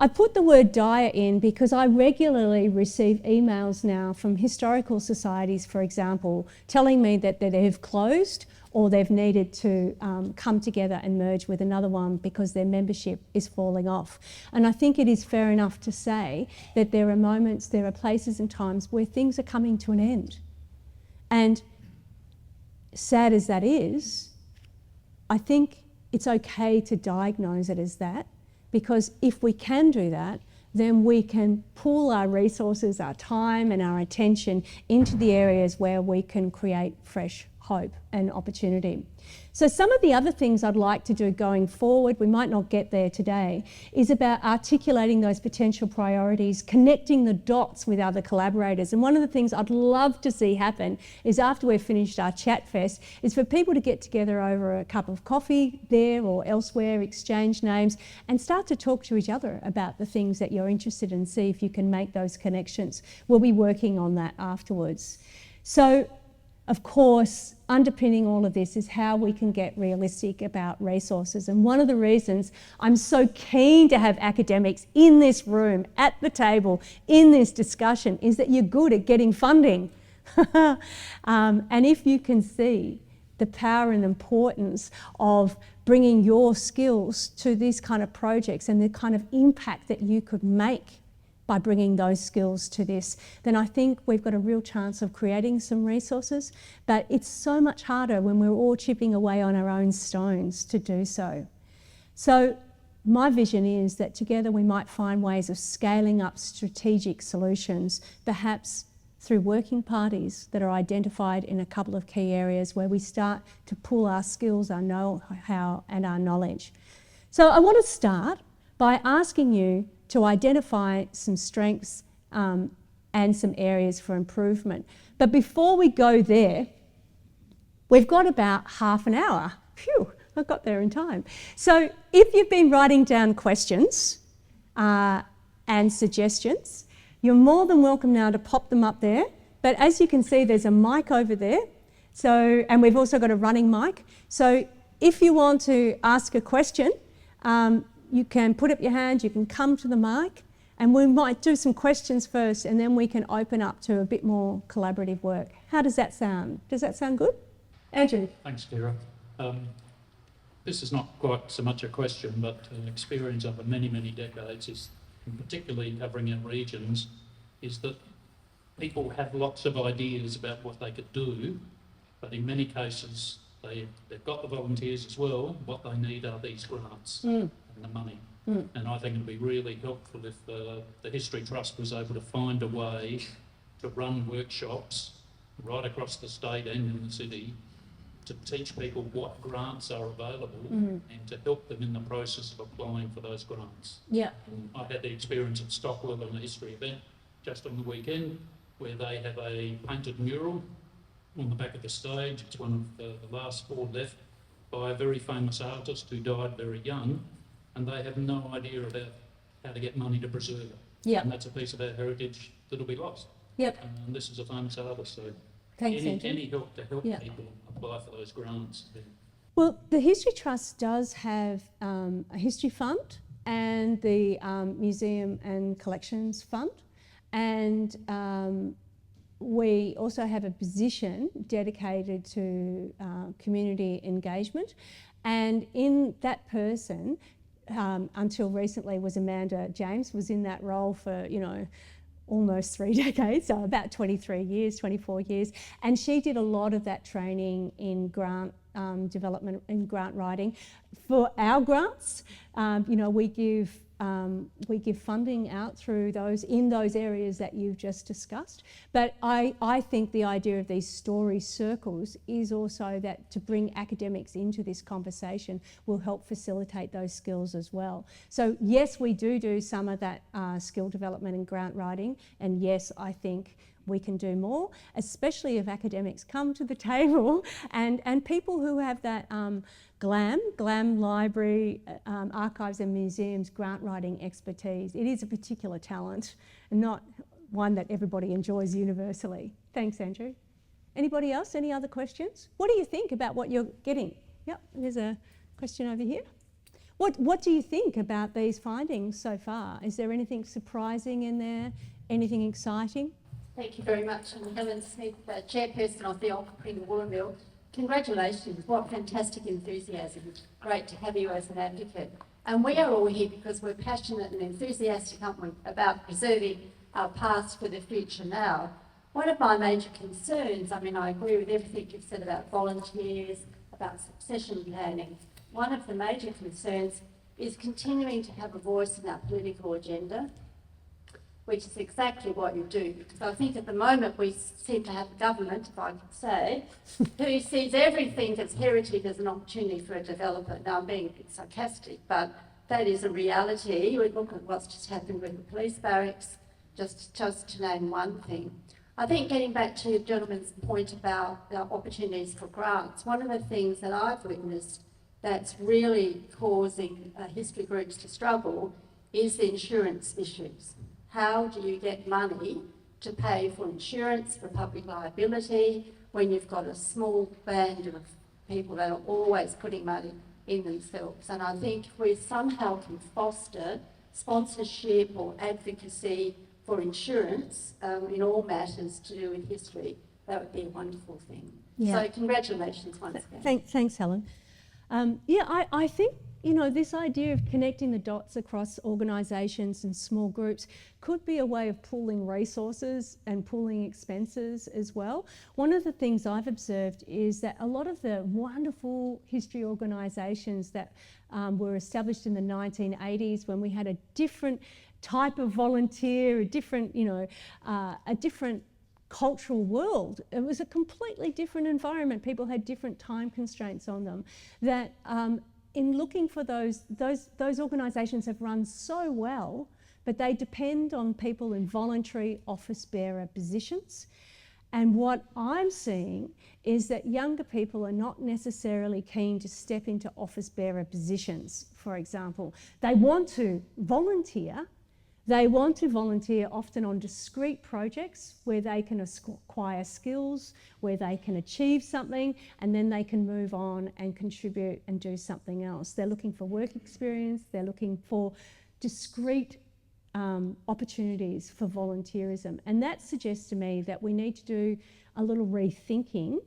I put the word dire in because I regularly receive emails now from historical societies, for example, telling me that they've closed or they've needed to come together and merge with another one because their membership is falling off. And I think it is fair enough to say that there are moments, there are places and times where things are coming to an end. And sad as that is, I think it's okay to diagnose it as that, because if we can do that, then we can pool our resources, our time and our attention into the areas where we can create fresh hope and opportunity. So some of the other things I'd like to do going forward, we might not get there today, is about articulating those potential priorities, connecting the dots with other collaborators. And one of the things I'd love to see happen is after we've finished our chat fest, is for people to get together over a cup of coffee there or elsewhere, exchange names, and start to talk to each other about the things that you're interested in, see if you can make those connections. We'll be working on that afterwards. So, of course, underpinning all of this is how we can get realistic about resources. And one of the reasons I'm so keen to have academics in this room, at the table, in this discussion, is that you're good at getting funding. And if you can see the power and importance of bringing your skills to these kind of projects and the kind of impact that you could make by bringing those skills to this, then I think we've got a real chance of creating some resources. But it's so much harder when we're all chipping away on our own stones to do so. So my vision is that together we might find ways of scaling up strategic solutions, perhaps through working parties that are identified in a couple of key areas where we start to pool our skills, our know-how and our knowledge. So I want to start by asking you to identify some strengths and some areas for improvement. But before we go there, we've got about half an hour. Phew, I got there in time. So if you've been writing down questions and suggestions, you're more than welcome now to pop them up there. But as you can see, there's a mic over there. So, and we've also got a running mic. So if you want to ask a question, you can put up your hand, you can come to the mic, and we might do some questions first and then we can open up to a bit more collaborative work. How does that sound? Does that sound good? Andrew?
Thanks, Kira. This is not quite so much a question, but an experience over many, many decades, is, and particularly covering our regions, is that people have lots of ideas about what they could do, but in many cases they've got the volunteers as well. What they need are these grants and the money. And I think it'd be really helpful if the History Trust was able to find a way to run workshops right across the state and in the city to teach people what grants are available and to help them in the process of applying for those grants.
Yeah.
And I had the experience at Stockwell on a history event just on the weekend where they have a painted mural on the back of the stage. It's one of the last four left by a very famous artist who died very young, and they have no idea about how to get money to preserve it.
Yep.
And that's a piece of our heritage that'll be lost.
Yep.
And this is a famous artist, so
Thanks, Andrew.
any help to help
Yep.
people apply for those grants.
Well, the History Trust does have a history fund and the Museum and Collections Fund, and we also have a position dedicated to community engagement. And in that person, until recently, was Amanda James, was in that role for, almost 3 decades, so about 23 years, 24 years. And she did a lot of that training in grant development and grant writing. For our grants, we give funding out through those, in those areas that you've just discussed. But I think the idea of these story circles is also that to bring academics into this conversation will help facilitate those skills as well. So yes, we do some of that skill development and grant writing, and yes, I think we can do more, especially if academics come to the table and people who have that GLAM library, archives and museums grant writing expertise. It is a particular talent and not one that everybody enjoys universally. Thanks, Andrew. Anybody else? Any other questions? What do you think about what you're getting? Yep, there's a question over here. What do you think about these findings so far? Is there anything surprising in there? Anything exciting?
Thank you very much. I'm Helen Smith, Chairperson of the Ocracoon Woolen Mill. Congratulations, what fantastic enthusiasm. Great to have you as an advocate. And we are all here because we're passionate and enthusiastic, aren't we, about preserving our past for the future now. One of my major concerns, I mean, I agree with everything you've said about volunteers, about succession planning. One of the major concerns is continuing to have a voice in our political agenda, which is exactly what you do. Because I think at the moment we seem to have a government, if I could say, who sees everything as heritage as an opportunity for a developer. Now I'm being a bit sarcastic, but that is a reality. We look at what's just happened with the police barracks, just to name one thing. I think getting back to the gentleman's point about the opportunities for grants, one of the things that I've witnessed that's really causing history groups to struggle is the insurance issues. How do you get money to pay for insurance, for public liability, when you've got a small band of people that are always putting money in themselves? And I think if we somehow can foster sponsorship or advocacy for insurance in all matters to do with history, that would be a wonderful thing.
Yeah.
So congratulations once again.
Thanks, Helen. I think, you know, this idea of connecting the dots across organisations and small groups could be a way of pooling resources and pooling expenses as well. One of the things I've observed is that a lot of the wonderful history organisations that were established in the 1980s, when we had a different type of volunteer, a different cultural world. It was a completely different environment. People had different time constraints on them. That in looking for those organisations have run so well, but they depend on people in voluntary office bearer positions. And what I'm seeing is that younger people are not necessarily keen to step into office bearer positions, for example. They want to volunteer. They want to volunteer often on discrete projects where they can acquire skills, where they can achieve something, and then they can move on and contribute and do something else. They're looking for work experience, they're looking for discrete opportunities for volunteerism. And that suggests to me that we need to do a little rethinking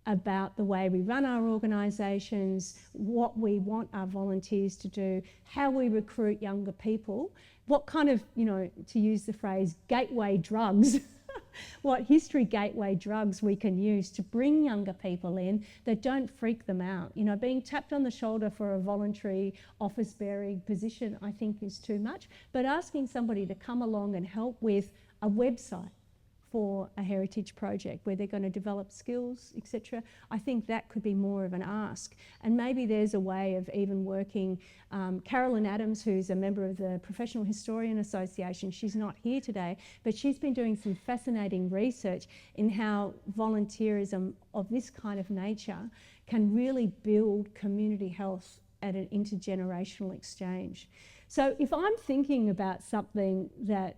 about the way we run our organisations, what we want our volunteers to do, how we recruit younger people, what kind of, you know, to use the phrase, gateway drugs, what history gateway drugs we can use to bring younger people in that don't freak them out. You know, being tapped on the shoulder for a voluntary office bearing position, I think is too much, but asking somebody to come along and help with a website for a heritage project where they're going to develop skills, etc. I think that could be more of an ask. And maybe there's a way of even working. Carolyn Adams, who's a member of the Professional Historian Association, she's not here today, but she's been doing some fascinating research in how volunteerism of this kind of nature can really build community health at an intergenerational exchange. So if I'm thinking about something that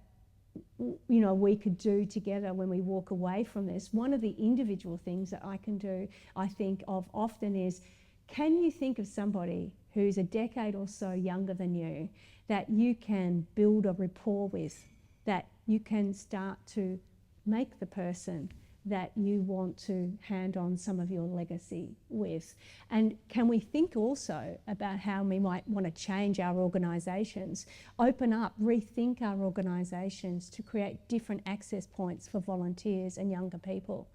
we could do together when we walk away from this, one of the individual things that I can do, I think of often is, can you think of somebody who's a decade or so younger than you that you can build a rapport with, that you can start to make the person that you want to hand on some of your legacy with? And can we think also about how we might want to change our organisations, open up, rethink our organisations to create different access points for volunteers and younger people?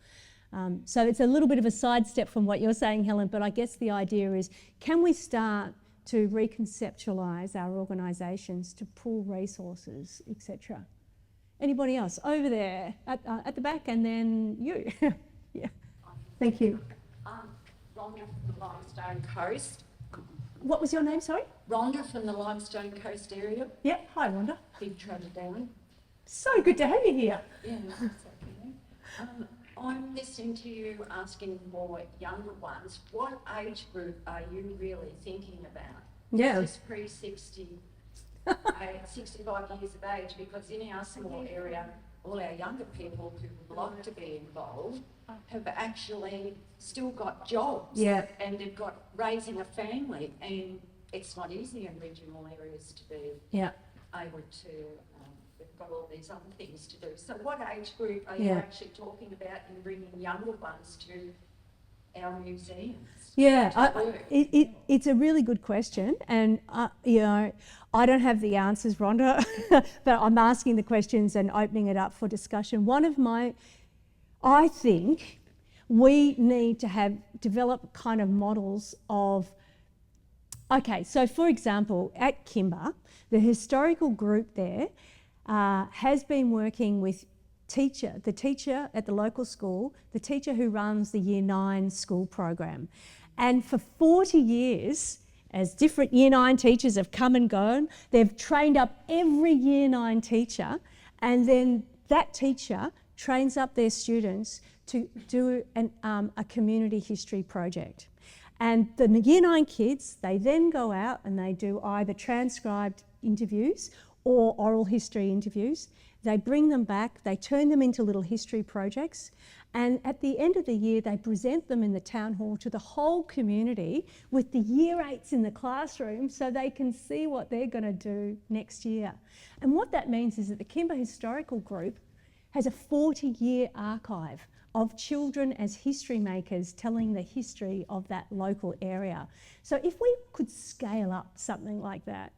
So it's a little bit of a sidestep from what you're saying, Helen, but I guess the idea is, can we start to reconceptualise our organisations to pool resources, etc.? Anybody else? Over there at the back, and then you. Yeah. Thank you.
Rhonda from the Limestone Coast.
What was your name, sorry?
Rhonda from the Limestone Coast area.
Yeah, hi Rhonda.
Big Trotter down.
So good to have you here.
Yeah, that's okay. I'm listening to you asking for younger ones. What age group are you really thinking about?
Yeah.
Is this pre-60? 65 years of age, because in our small area, all our younger people who would like to be involved have actually still got jobs,
Yeah.
and they've got raising a family, and it's not easy in regional areas to be
Yeah.
able to, we've got all these other things to do. So what age group are you
Yeah.
actually talking about in bringing younger ones to our museums?
Yeah,
How does it work?
it's a really good question, and you know, I don't have the answers, Rhonda, but I'm asking the questions and opening it up for discussion. I think we need to develop kind of models of. Okay, so for example, at Kimber, the historical group there has been working with the teacher at the local school, the teacher who runs the Year 9 school program. And for 40 years, as different Year 9 teachers have come and gone, they've trained up every Year 9 teacher, and then that teacher trains up their students to do a community history project. And the Year 9 kids, they then go out and they do either transcribed interviews or oral history interviews. They bring them back, they turn them into little history projects, and at the end of the year, they present them in the town hall to the whole community with the Year 8s in the classroom so they can see what they're going to do next year. And what that means is that the Kimber Historical Group has a 40-year archive of children as history makers telling the history of that local area. So if we could scale up something like that,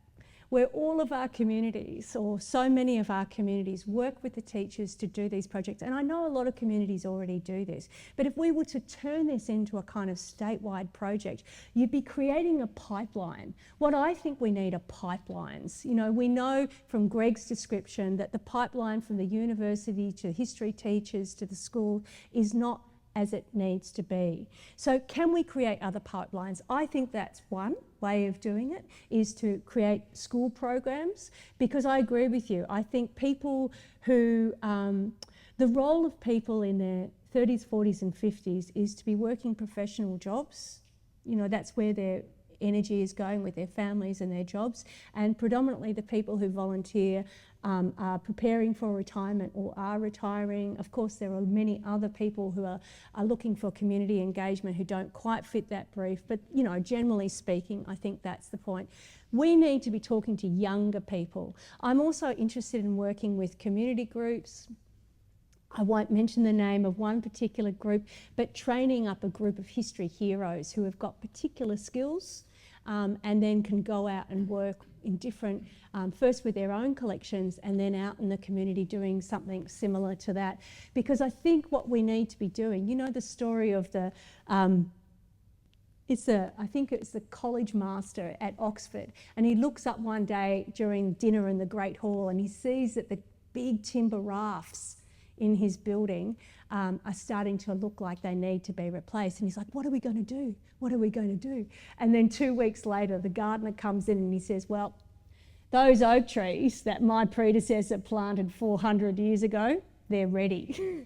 where all of our communities, or so many of our communities, work with the teachers to do these projects, and I know a lot of communities already do this, but if we were to turn this into a kind of statewide project, you'd be creating a pipeline. What I think we need are pipelines. You know, we know from Greg's description that the pipeline from the university to history teachers to the school is not as it needs to be. So can we create other pipelines? I think that's one way of doing it, is to create school programs, because I agree with you. I think people who, the role of people in their 30s, 40s and 50s is to be working professional jobs. You know, that's where their energy is going, with their families and their jobs, and predominantly the people who volunteer are preparing for retirement or are retiring. Of course, there are many other people who are looking for community engagement who don't quite fit that brief, but you know, generally speaking, I think that's the point. We need to be talking to younger people. I'm also interested in working with community groups. I won't mention the name of one particular group, but training up a group of history heroes who have got particular skills and then can go out and work in different, first with their own collections and then out in the community doing something similar to that. Because I think what we need to be doing, you know, the story of the, I think it's the college master at Oxford, and he looks up one day during dinner in the Great Hall and he sees that the big timber rafts in his building are starting to look like they need to be replaced. And he's like, what are we going to do? What are we going to do? And then 2 weeks later, the gardener comes in and he says, well, those oak trees that my predecessor planted 400 years ago, they're ready.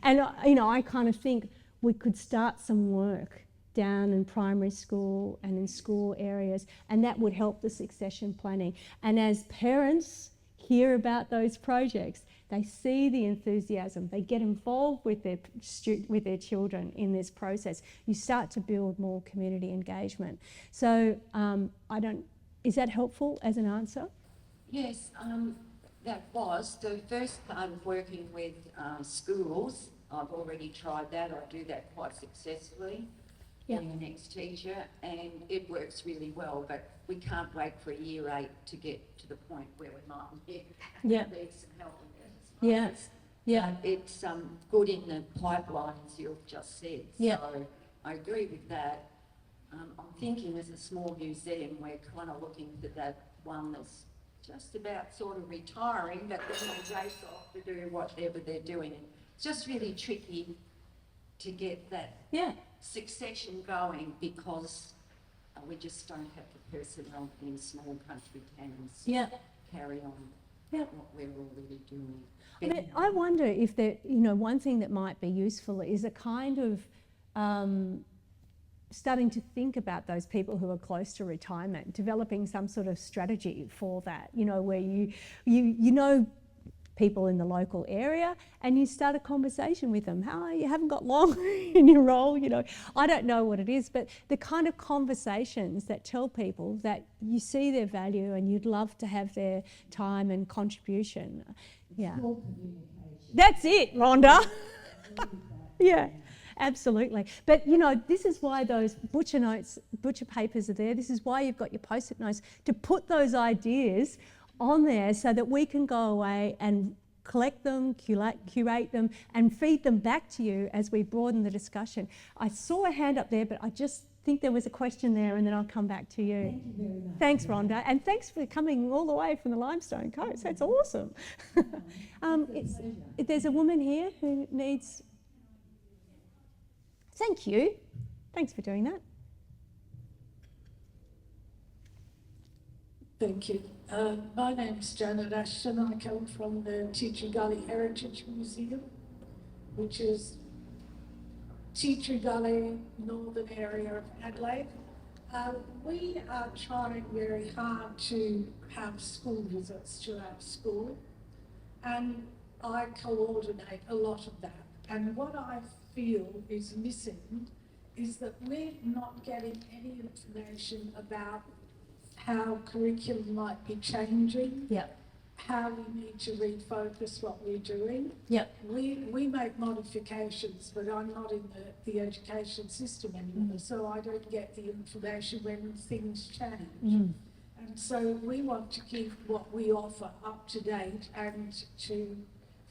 And, you know, I kind of think we could start some work down in primary school and in school areas, and that would help the succession planning. And as parents hear about those projects, they see the enthusiasm, they get involved with their children in this process. You start to build more community engagement. So is that helpful as an answer?
Yes, that was the first part of working with schools. I've already tried that. I do that quite successfully.
Yeah.
Being an ex-teacher, and it works really well, but we can't wait for a Year 8 to get to the point where we might need some help with that.
Yeah. Yeah.
It's good in the pipelines you've just said.
Yeah.
So I agree with that. I'm thinking as a small museum, we're kind of looking for that one that's just about sort of retiring, but then they race off to do whatever they're doing. It's just really tricky to get that succession going, because we just don't have the personnel in small country towns to carry on what we're already doing.
I mean, I wonder if there, you know, one thing that might be useful is a kind of starting to think about those people who are close to retirement, developing some sort of strategy for that, you know, where you know people in the local area, and you start a conversation with them. How you haven't got long in your role, you know. I don't know what it is, but the kind of conversations that tell people that you see their value and you'd love to have their time and contribution. Yeah. That's it, Rhonda. Yeah. Absolutely. But, you know, this is why those butcher notes, butcher papers are there. This is why you've got your post-it notes, to put those ideas on there so that we can go away and collect them, curate them, and feed them back to you as we broaden the discussion. I saw a hand up there, but I just think there was a question there, and then I'll come back to you.
Thank you very much.
Thanks, Rhonda, and thanks for coming all the way from the Limestone Coast. That's awesome. There's a woman here who needs... Thank you. Thanks for doing that.
Thank you. My name's Janet Ashton. I come from the Teacher Gully Heritage Museum, which is Teacher Gully, northern area of Adelaide. We are trying very hard to have school visits to our school, and I coordinate a lot of that. And what I feel is missing is that we're not getting any information about how curriculum might be changing,
Yep.
how we need to refocus what we're doing.
Yep.
We make modifications, but I'm not in the education system anymore, so I don't get the information when things change. And so we want to keep what we offer up to date and to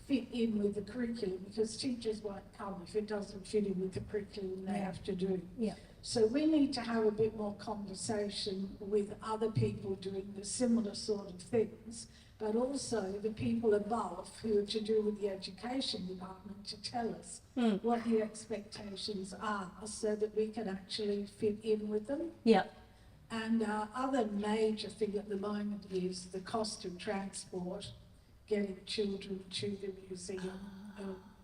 fit in with the curriculum, because teachers won't come if it doesn't fit in with the curriculum they have to do.
Yeah.
So we need to have a bit more conversation with other people doing the similar sort of things, but also the people above who are to do with the education department to tell us what the expectations are so that we can actually fit in with them.
Yep.
And our other major thing at the moment is the cost of transport, getting children to the museum.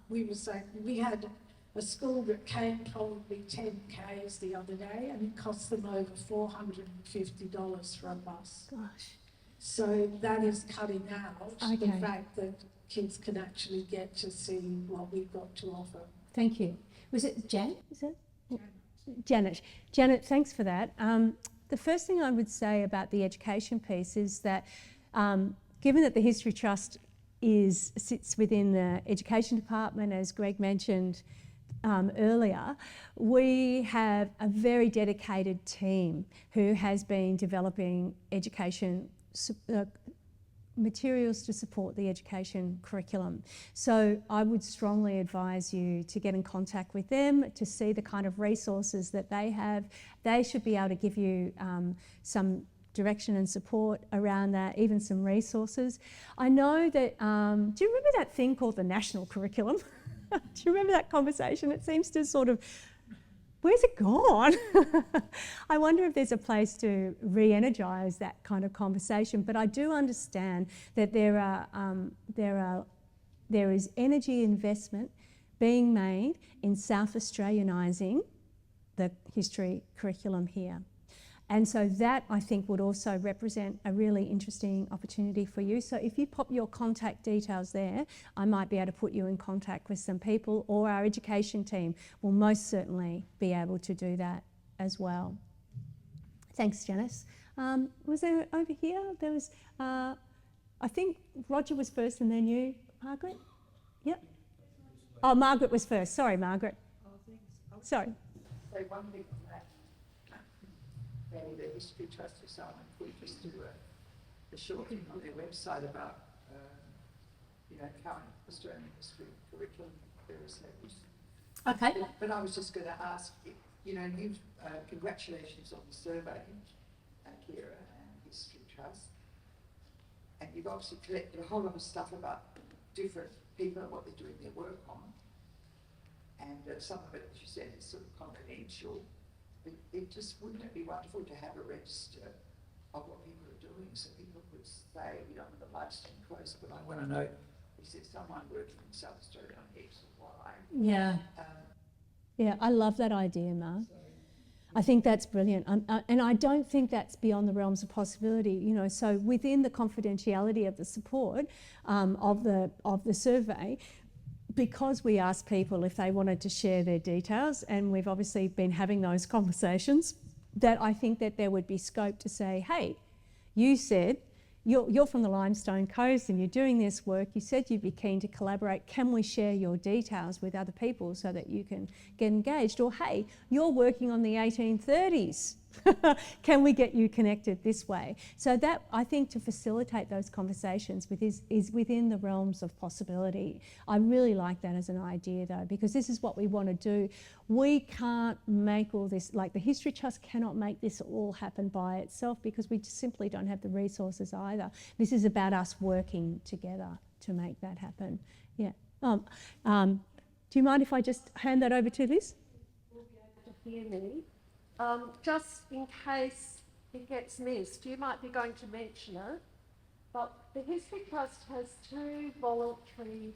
We were saying, we had a school that came probably 10 k's the other day, and it cost them over $450 for a bus.
Gosh.
So that is cutting out the
Okay.
fact that kids can actually get to see what we've got to offer.
Thank you. Was it Jan? Is it? Janet. Janet, thanks for that. The first thing I would say about the education piece is that given that the History Trust sits within the Education Department, as Greg mentioned earlier, we have a very dedicated team who has been developing education materials to support the education curriculum. So I would strongly advise you to get in contact with them to see the kind of resources that they have. They should be able to give you some direction and support around that, even some resources. I know that, do you remember that thing called the national curriculum? Do you remember that conversation? It seems to sort of, where's it gone? I wonder if there's a place to re-energise that kind of conversation. But I do understand that there is energy investment being made in South Australianising the history curriculum here. And so that, I think, would also represent a really interesting opportunity for you. So if you pop your contact details there, I might be able to put you in contact with some people, or our education team will most certainly be able to do that as well. Thanks, Janice. Was there over here? There was, I think Roger was first and then you, Margaret? Yep. Oh, Margaret was first. Sorry, Margaret. Sorry.
Say one thing on that. Maybe the History Trust or someone could just do a short thing on their website about, current Australian history curriculum, various levels.
Okay.
But I was just going to ask, congratulations on the survey, Kira and History Trust. And you've obviously collected a whole lot of stuff about different people and what they're doing their work on. And some of it, as you said, is sort of confidential. But wouldn't it be wonderful to have a register of what people are doing, so people could say, we don't want the Limestone Coast, but I want to know, is there someone working in South Australia on X or Y?
Yeah. Yeah, I love that idea, Mark. I think that's brilliant, and I don't think that's beyond the realms of possibility. You know, so within the confidentiality of the support of the survey, because we asked people if they wanted to share their details, and we've obviously been having those conversations, that I think that there would be scope to say, hey, you said you're from the Limestone Coast and you're doing this work. You said you'd be keen to collaborate. Can we share your details with other people so that you can get engaged? Or, hey, you're working on the 1830s. Can we get you connected this way? So that, I think, to facilitate those conversations is within the realms of possibility. I really like that as an idea, though, because this is what we want to do. We can't make all this, like the History Trust cannot make this all happen by itself, because we just simply don't have the resources either. This is about us working together to make that happen. Yeah. Do you mind if I just hand that over to Liz?
Will be able to hear me. Just in case it gets missed, you might be going to mention it, but the History Trust has 2 voluntary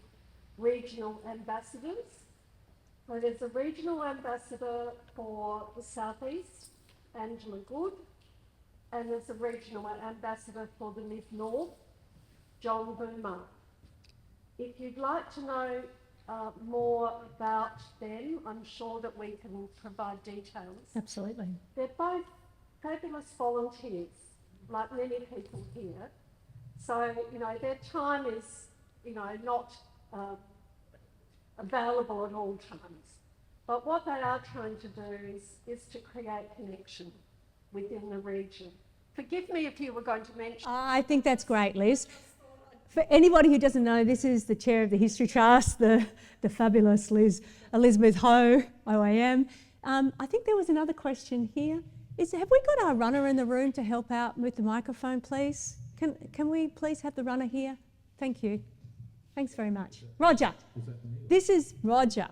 regional ambassadors. So there's a regional ambassador for the Southeast, Angela Good, and there's a regional ambassador for the Mid-North, John Boomer. If you'd like to know more about them, I'm sure that we can provide details.
Absolutely.
They're both fabulous volunteers, like many people here. So, you know, their time is, you know, not available at all times. But what they are trying to do is to create connection within the region. Forgive me if you were going to mention...
I think that's great, Liz. For anybody who doesn't know, this is the chair of the History Trust, the fabulous Liz, Elizabeth Ho, OAM. I think there was another question here. Have we got our runner in the room to help out with the microphone, please? Can we please have the runner here? Thank you. Thanks very much. Roger. This is Roger,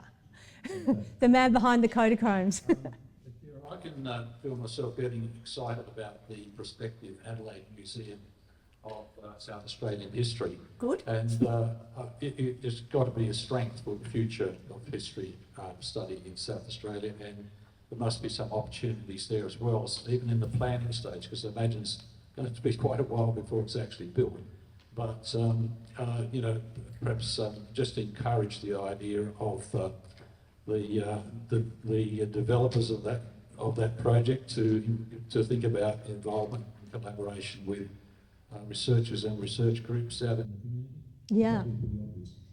the man behind the Kodachromes.
I can feel myself getting excited about the prospective Adelaide Museum of South Australian history.
Good.
And it's got to be a strength for the future of history study in South Australia, and there must be some opportunities there as well, even in the planning stage, because I imagine it's going to be quite a while before it's actually built. But, you know, perhaps just encourage the idea of the developers of that project to think about involvement and collaboration with researchers and research groups out in the community.
Yeah.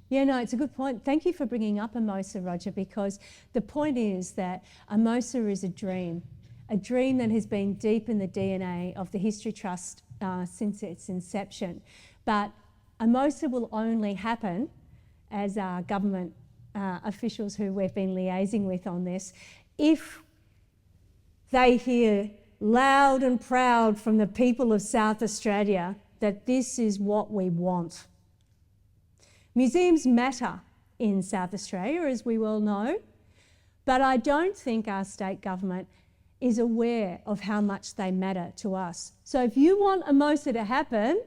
Yeah, no, it's a good point. Thank you for bringing up AMOSA, Roger, because the point is that AMOSA is a dream that has been deep in the DNA of the History Trust since its inception. But AMOSA will only happen, as our government officials who we've been liaising with on this, if they hear loud and proud from the people of South Australia that this is what we want. Museums matter in South Australia, as we well know, but I don't think our state government is aware of how much they matter to us. So if you want AMOSA to happen,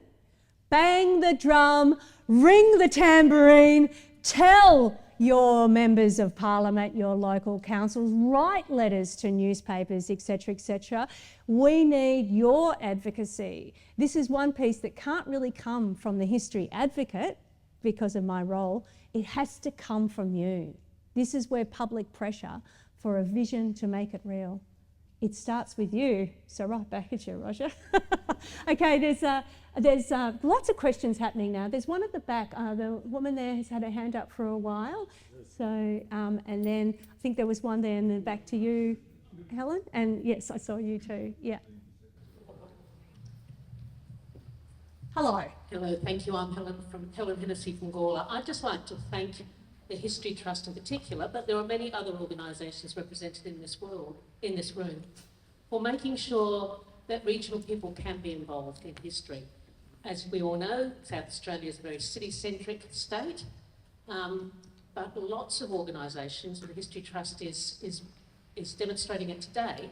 bang the drum, ring the tambourine, tell your members of parliament, your local councils, write letters to newspapers, etc., etc. We need your advocacy. This is one piece that can't really come from the history advocate because of my role. It has to come from you. This is where public pressure for a vision to make it real. It starts with you. So right back at you, Roger. Okay, there's lots of questions happening now. There's one at the back. The woman there has had her hand up for a while. So, and then I think there was one there, and then back to you, Helen. And yes, I saw you too. Yeah. Hello.
Hello, thank you. I'm Helen Hennessy from Gawler. I'd just like to thank the History Trust in particular, but there are many other organisations represented in this room, for making sure that regional people can be involved in history. As we all know, South Australia is a very city-centric state, but lots of organisations, and the History Trust is demonstrating it today,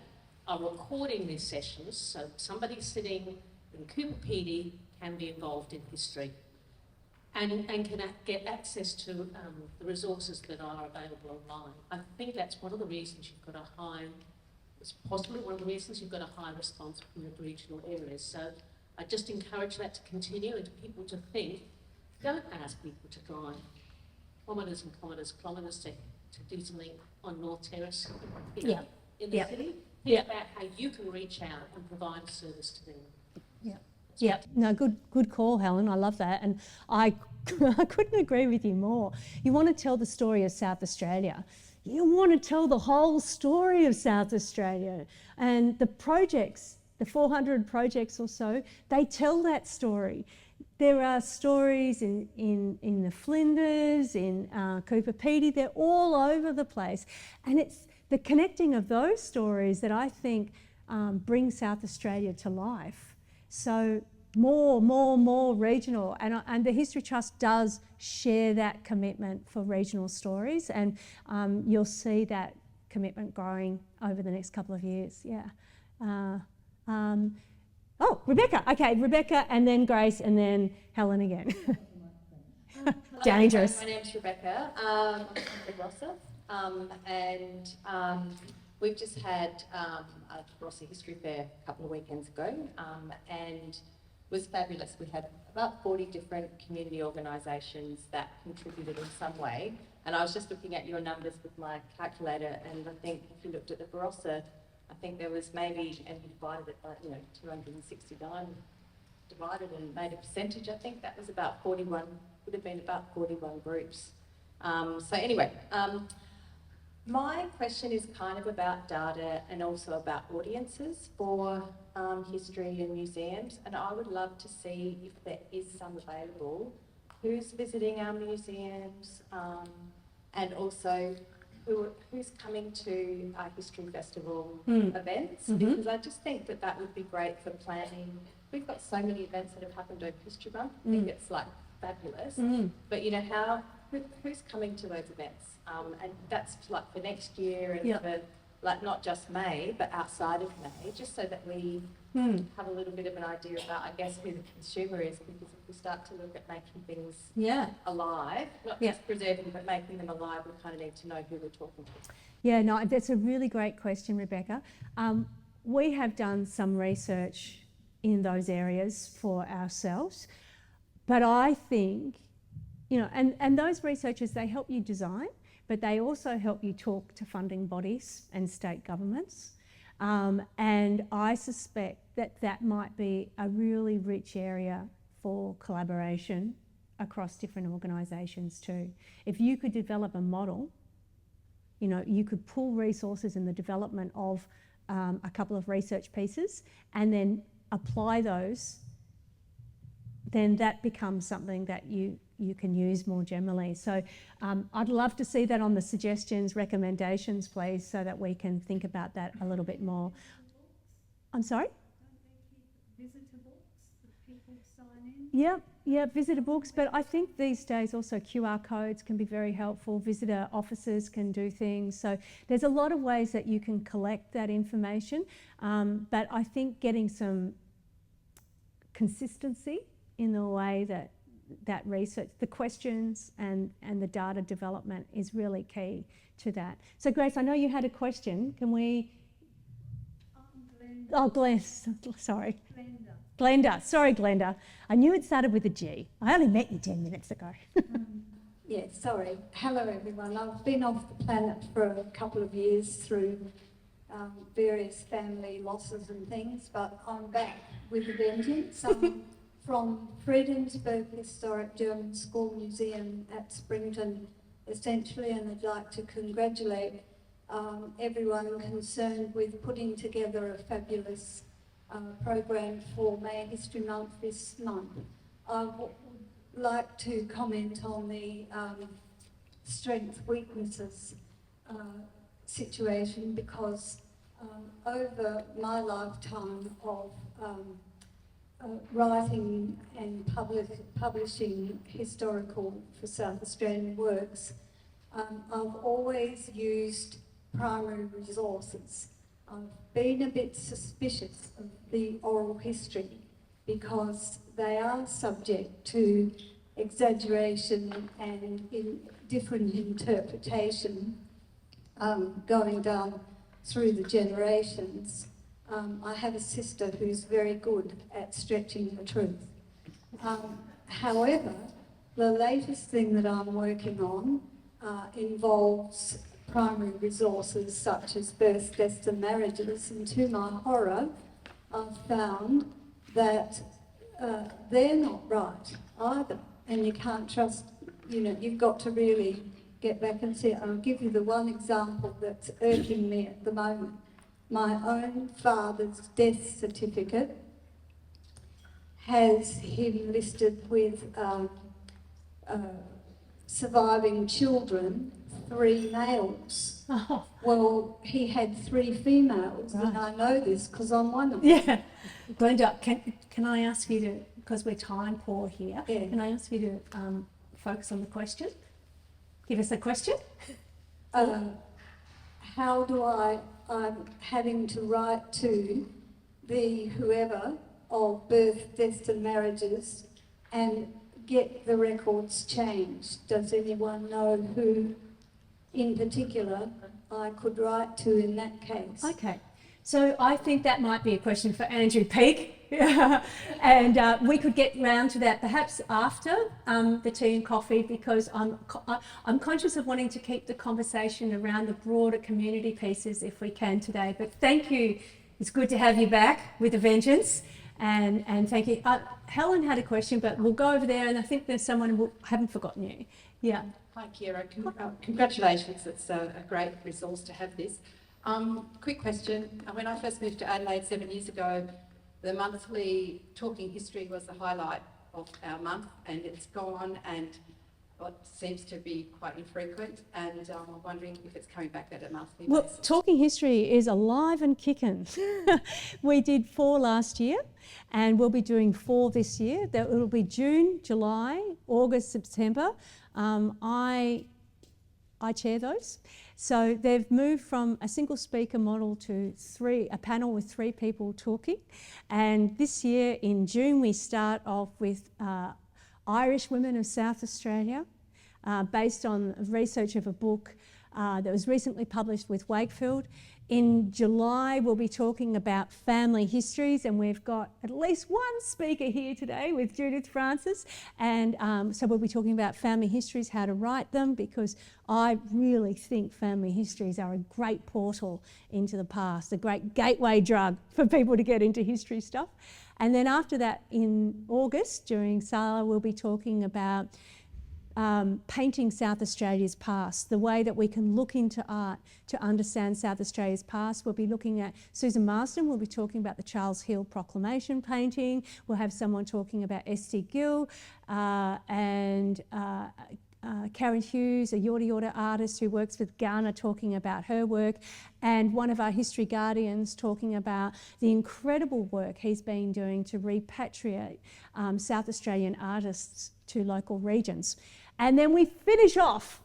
are recording these sessions, so somebody sitting in Cooper PD can be involved in history and can get access to the resources that are available online. I think that's one of the reasons you've got a high It's possibly one of the reasons you've got a high response from the regional areas. So I just encourage that to continue and to people to think, don't ask people to drive kilometres and kilometres to do something on North Terrace in the city. Think about how you can reach out and provide a service to them.
Yeah, no, good call, Helen. I love that, and I couldn't agree with you more. You want to tell the story of South Australia. You want to tell the whole story of South Australia, and the projects, the 400 projects or so, they tell that story. There are stories in the Flinders, in Cooper Pedy, they're all over the place, and it's the connecting of those stories that I think bring South Australia to life. So more regional, and the History Trust does share that commitment for regional stories, and you'll see that commitment growing over the next couple of years. Rebecca. Okay, Rebecca, and then Grace, and then Helen again. Dangerous.
My name's Rebecca. I'm from the Barossa, and we've just had a Barossa History Fair a couple of weekends ago, and it was fabulous. We had about 40 different community organisations that contributed in some way, and I was just looking at your numbers with my calculator, and I think if you looked at the Barossa, I think there was maybe, and you divided it by 269, divided and made a percentage, I think that was about 41, would have been about 41 groups. So anyway, my question is kind of about data and also about audiences for history and museums, and I would love to see if there is some available. Who's visiting our museums, and also who's coming to our History Festival events, because I just think that that would be great for planning. We've got so many events that have happened over History Month. I think it's like fabulous, but who's coming to those events? And that's like for next year and for like not just May, but outside of May, just so that we have a little bit of an idea about, I guess, who the consumer is, because if we start to look at making things alive, not just preserving, but making them alive, we kind of need to know who we're talking to.
Yeah, no, that's a really great question, Rebecca. We have done some research in those areas for ourselves, but I think, and those researchers, they help you design, but they also help you talk to funding bodies and state governments. And I suspect that might be a really rich area for collaboration across different organisations too. If you could develop a model, you could pool resources in the development of a couple of research pieces and then apply those, then that becomes something that you can use more generally. So I'd love to see that on the suggestions, recommendations, please, so that we can think about that a little bit more. I'm sorry?
Visitor books that people sign in?
Yeah, visitor books, but I think these days also QR codes can be very helpful. Visitor officers can do things. So there's a lot of ways that you can collect that information, but I think getting some consistency in the way that research, the questions and the data development is really key to that. So Grace, I know you had a question. Can we?
Glenda.
Oh, sorry. Glenda. Sorry, Glenda. I knew it started with a G. I only met you 10 minutes ago.
Yeah, sorry. Hello, everyone. I've been off the planet for a couple of years through various family losses and things, but I'm back with a vengeance. From Friedensburg Historic German School Museum at Springton, essentially, and I'd like to congratulate everyone concerned with putting together a fabulous program for May History Month this month. I would like to comment on the strengths-weaknesses situation, because over my lifetime of writing and publishing historical for South Australian works, I've always used primary resources. I've been a bit suspicious of the oral history because they are subject to exaggeration and different interpretation, going down through the generations. I have a sister who's very good at stretching the truth. However, the latest thing that I'm working on involves primary resources such as births, deaths and marriages, and to my horror, I've found that they're not right either, and you can't trust, you've got to really get back and see. I'll give you the one example that's irking me at the moment. My own father's death certificate has him listed with surviving children, 3 males.
Oh.
Well, he had 3 females,
Right.
and I know this because I'm one of them.
Yeah. Glenda, can I ask you to, because we're time poor here,
Yeah.
can I ask you to focus on the question? Give us a question.
How do I'm having to write to the whoever of birth, deaths and marriages and get the records changed. Does anyone know who in particular I could write to in that case?
Okay. So I think that might be a question for Andrew Peake. And we could get round to that perhaps after the tea and coffee, because I'm conscious of wanting to keep the conversation around the broader community pieces if we can today. But thank you. It's good to have you back with a vengeance. And thank you. Helen had a question, but we'll go over there, and I think there's someone who haven't forgotten you. Yeah.
Hi, Kira. Congratulations. It's a great resource to have this. Quick question. When I first moved to Adelaide 7 years ago, the monthly Talking History was the highlight of our month, and it's gone, and what seems to be quite infrequent, and I'm wondering if it's coming back at a monthly
Well,
basis.
Talking History is alive and kicking. We did 4 last year, and we'll be doing 4 this year. It'll be June, July, August, September. I chair those. So they've moved from a single speaker model to a panel with 3 people talking. And this year in June, we start off with Irish women of South Australia, based on research of a book that was recently published with Wakefield. In July, we'll be talking about family histories, and we've got at least one speaker here today with Judith Francis. And so we'll be talking about family histories, how to write them, because I really think family histories are a great portal into the past, a great gateway drug for people to get into history stuff. And then after that, in August, during SASSi, we'll be talking about painting South Australia's past, the way that we can look into art to understand South Australia's past. We'll be looking at Susan Marsden, we'll be talking about the Charles Hill Proclamation painting. We'll have someone talking about S.D. Gill and Karen Hughes, a Yorta Yorta artist who works with Ghana, talking about her work, and one of our history guardians talking about the incredible work he's been doing to repatriate South Australian artists to local regions. And then we finish off,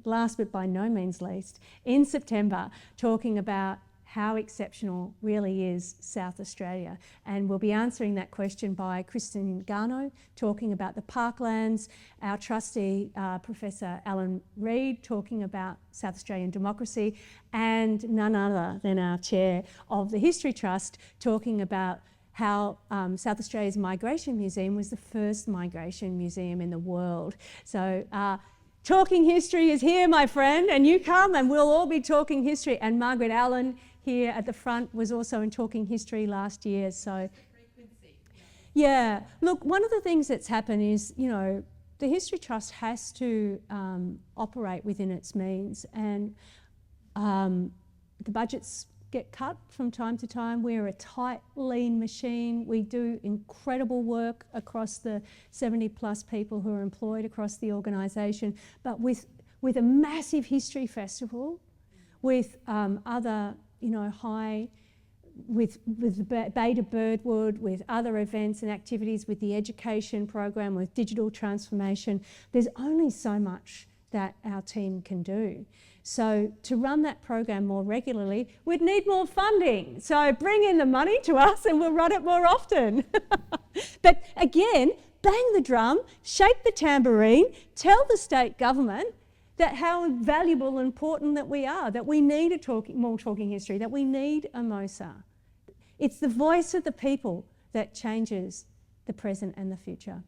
last but by no means least, in September, talking about how exceptional really is South Australia. And we'll be answering that question by Kristen Garno, talking about the parklands, our trustee, Professor Alan Reid, talking about South Australian democracy, and none other than our chair of the History Trust, talking about how South Australia's Migration Museum was the first migration museum in the world. So Talking History is here, my friend, and you come and we'll all be talking history. And Margaret Allen here at the front was also in Talking History last year. So yeah, look, one of the things that's happened is, the History Trust has to operate within its means, and the budgets get cut from time to time. We're a tight, lean machine. We do incredible work across the 70 plus people who are employed across the organisation, but with a massive history festival, with other, with Beta Birdwood, with other events and activities, with the education program, with digital transformation, there's only so much that our team can do. So to run that program more regularly, we'd need more funding. So bring in the money to us and we'll run it more often. But again, bang the drum, shake the tambourine, tell the state government that how valuable and important that we are, that we need more talking history, that we need a MOSA. It's the voice of the people that changes the present and the future.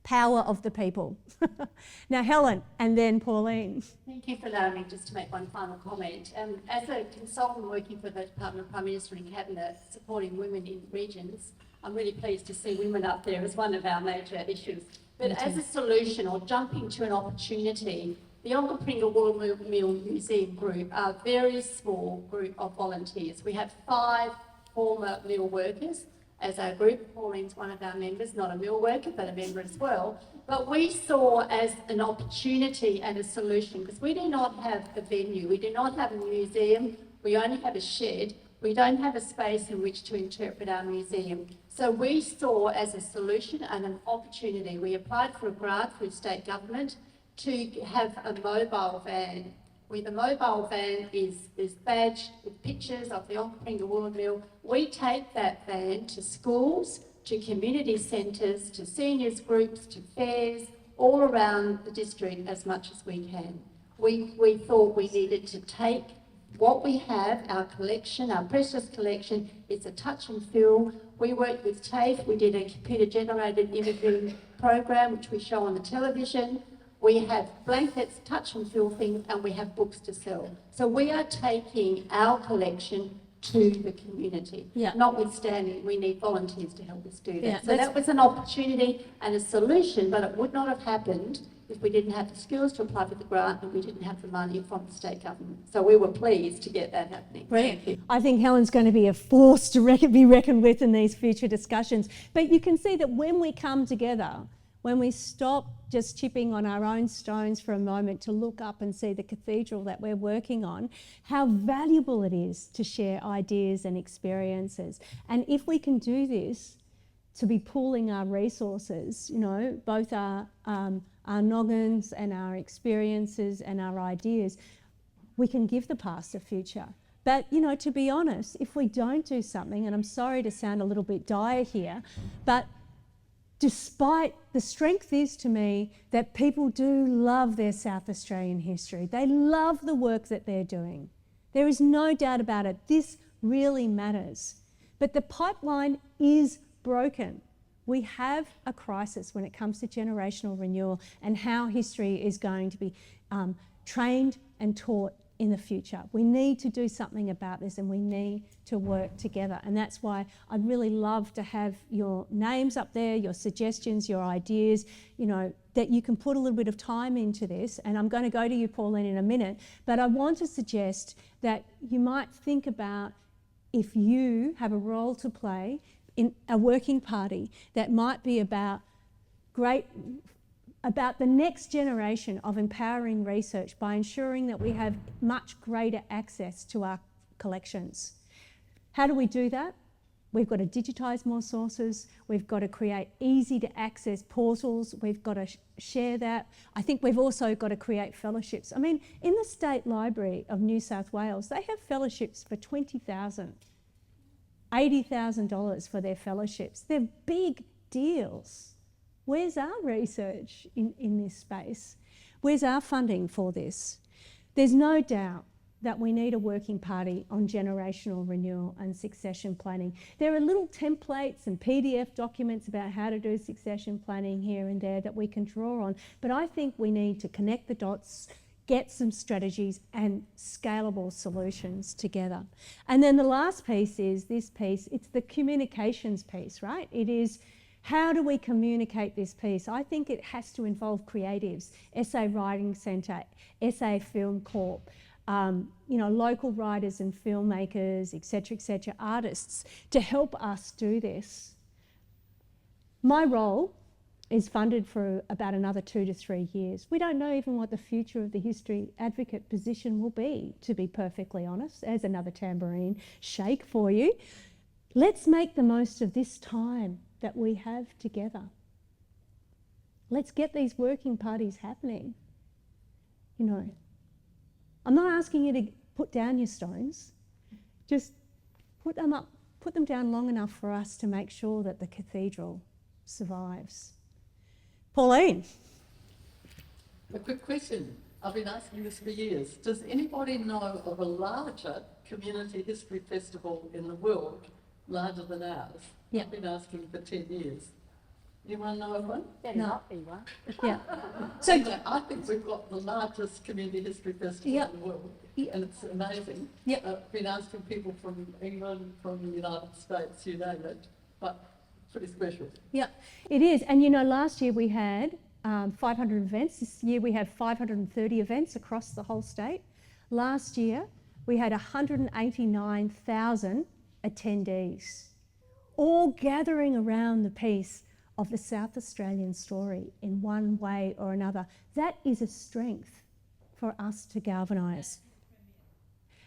Power of the people. Now Helen and then Pauline.
Thank you for allowing me just to make one final comment. As a consultant working for the Department of Prime Minister and Cabinet supporting women in regions, I'm really pleased to see women up there as one of our major issues. But as a solution or jumping to an opportunity, the Onkaparinga Wool Museum Group are a very small group of volunteers. We have 5 former mill workers as our group. Pauline's one of our members, not a mill worker, but a member as well. But we saw as an opportunity and a solution, because we do not have a venue, we do not have a museum, we only have a shed, we don't have a space in which to interpret our museum. So we saw as a solution and an opportunity. We applied for a grant through state government to have a mobile van. The mobile van is badged with pictures of the Onkaparinga Woolen Mill. We take that van to schools, to community centres, to seniors groups, to fairs, all around the district as much as we can. We thought we needed to take what we have, our collection, our precious collection. It's a touch and feel. We worked with TAFE. We did a computer-generated imaging program, which we show on the television. We have blankets, touch and feel things, and we have books to sell. So we are taking our collection to the community.
Yeah.
Notwithstanding, we need volunteers to help us do that.
Yeah,
so that was an opportunity and a solution, but it would not have happened if we didn't have the skills to apply for the grant and we didn't have the money from the state government. So we were pleased to get that happening.
Brilliant. I think Helen's going to be a force to be reckoned with in these future discussions. But you can see that when we come together, when we stop just chipping on our own stones for a moment to look up and see the cathedral that we're working on, how valuable it is to share ideas and experiences. And if we can do this, to be pooling our resources, you know, both our noggins and our experiences and our ideas, we can give the past a future. But, you know, to be honest, if we don't do something, and I'm sorry to sound a little bit dire here, but despite the strength is to me that people do love their South Australian history. They love the work that they're doing. There is no doubt about it. This really matters. But the pipeline is broken. We have a crisis when it comes to generational renewal and how history is going to be trained and taught in the future. We need to do something about this, and we need to work together. And that's why I'd really love to have your names up there, your suggestions, your ideas, you know, that you can put a little bit of time into this. And I'm going to go to you, Pauline, in a minute, but I want to suggest that you might think about if you have a role to play in a working party that might be about the next generation of empowering research by ensuring that we have much greater access to our collections. How do we do that? We've got to digitise more sources. We've got to create easy to access portals. We've got to share that. I think we've also got to create fellowships. I mean, in the State Library of New South Wales, they have fellowships for $20,000, $80,000 for their fellowships. They're big deals. Where's our research in this space? Where's our funding for this? There's no doubt that we need a working party on generational renewal and succession planning. There are little templates and PDF documents about how to do succession planning here and there that we can draw on, but I think we need to connect the dots, get some strategies and scalable solutions together. And then the last piece is this piece, it's the communications piece, right? It is, how do we communicate this piece? I think it has to involve creatives, SA Writing Centre, SA Film Corp, you know, local writers and filmmakers, etc., artists, to help us do this. My role is funded for about another 2 to 3 years. We don't know even what the future of the history advocate position will be, to be perfectly honest. There's another tambourine shake for you. Let's make the most of this time that we have together. Let's get these working parties happening. You know, I'm not asking you to put down your stones, just put them up, put them down long enough for us to make sure that the cathedral survives. Pauline.
A quick question. I've been asking this for years. Does anybody know of a larger community history festival in the world, larger than ours?
Yeah.
I've been asking for 10 years. Anyone know of one?
There
No.
might be one.
Yeah.
So I think we've got the largest community history festival
Yeah.
in the world,
Yeah.
and it's amazing.
Yeah.
I've been asking people from England, from the United States, you name it, but pretty special.
Yeah, it is. And you know, last year we had 500 events. This year we have 530 events across the whole state. Last year we had 189,000 attendees, all gathering around the piece of the South Australian story in one way or another. That is a strength for us to galvanise.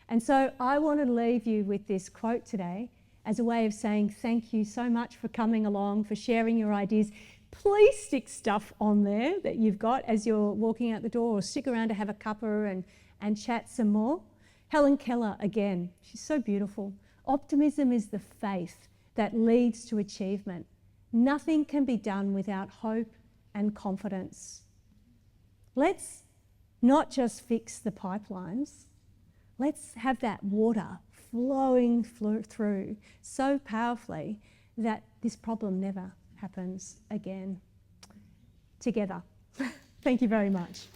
And so I want to leave you with this quote today as a way of saying thank you so much for coming along, for sharing your ideas. Please stick stuff on there that you've got as you're walking out the door, or stick around to have a cuppa and chat some more. Helen Keller, again, she's so beautiful. Optimism is the faith that leads to achievement. Nothing can be done without hope and confidence. Let's not just fix the pipelines, let's have that water flowing through so powerfully that this problem never happens again. Together. Thank you very much.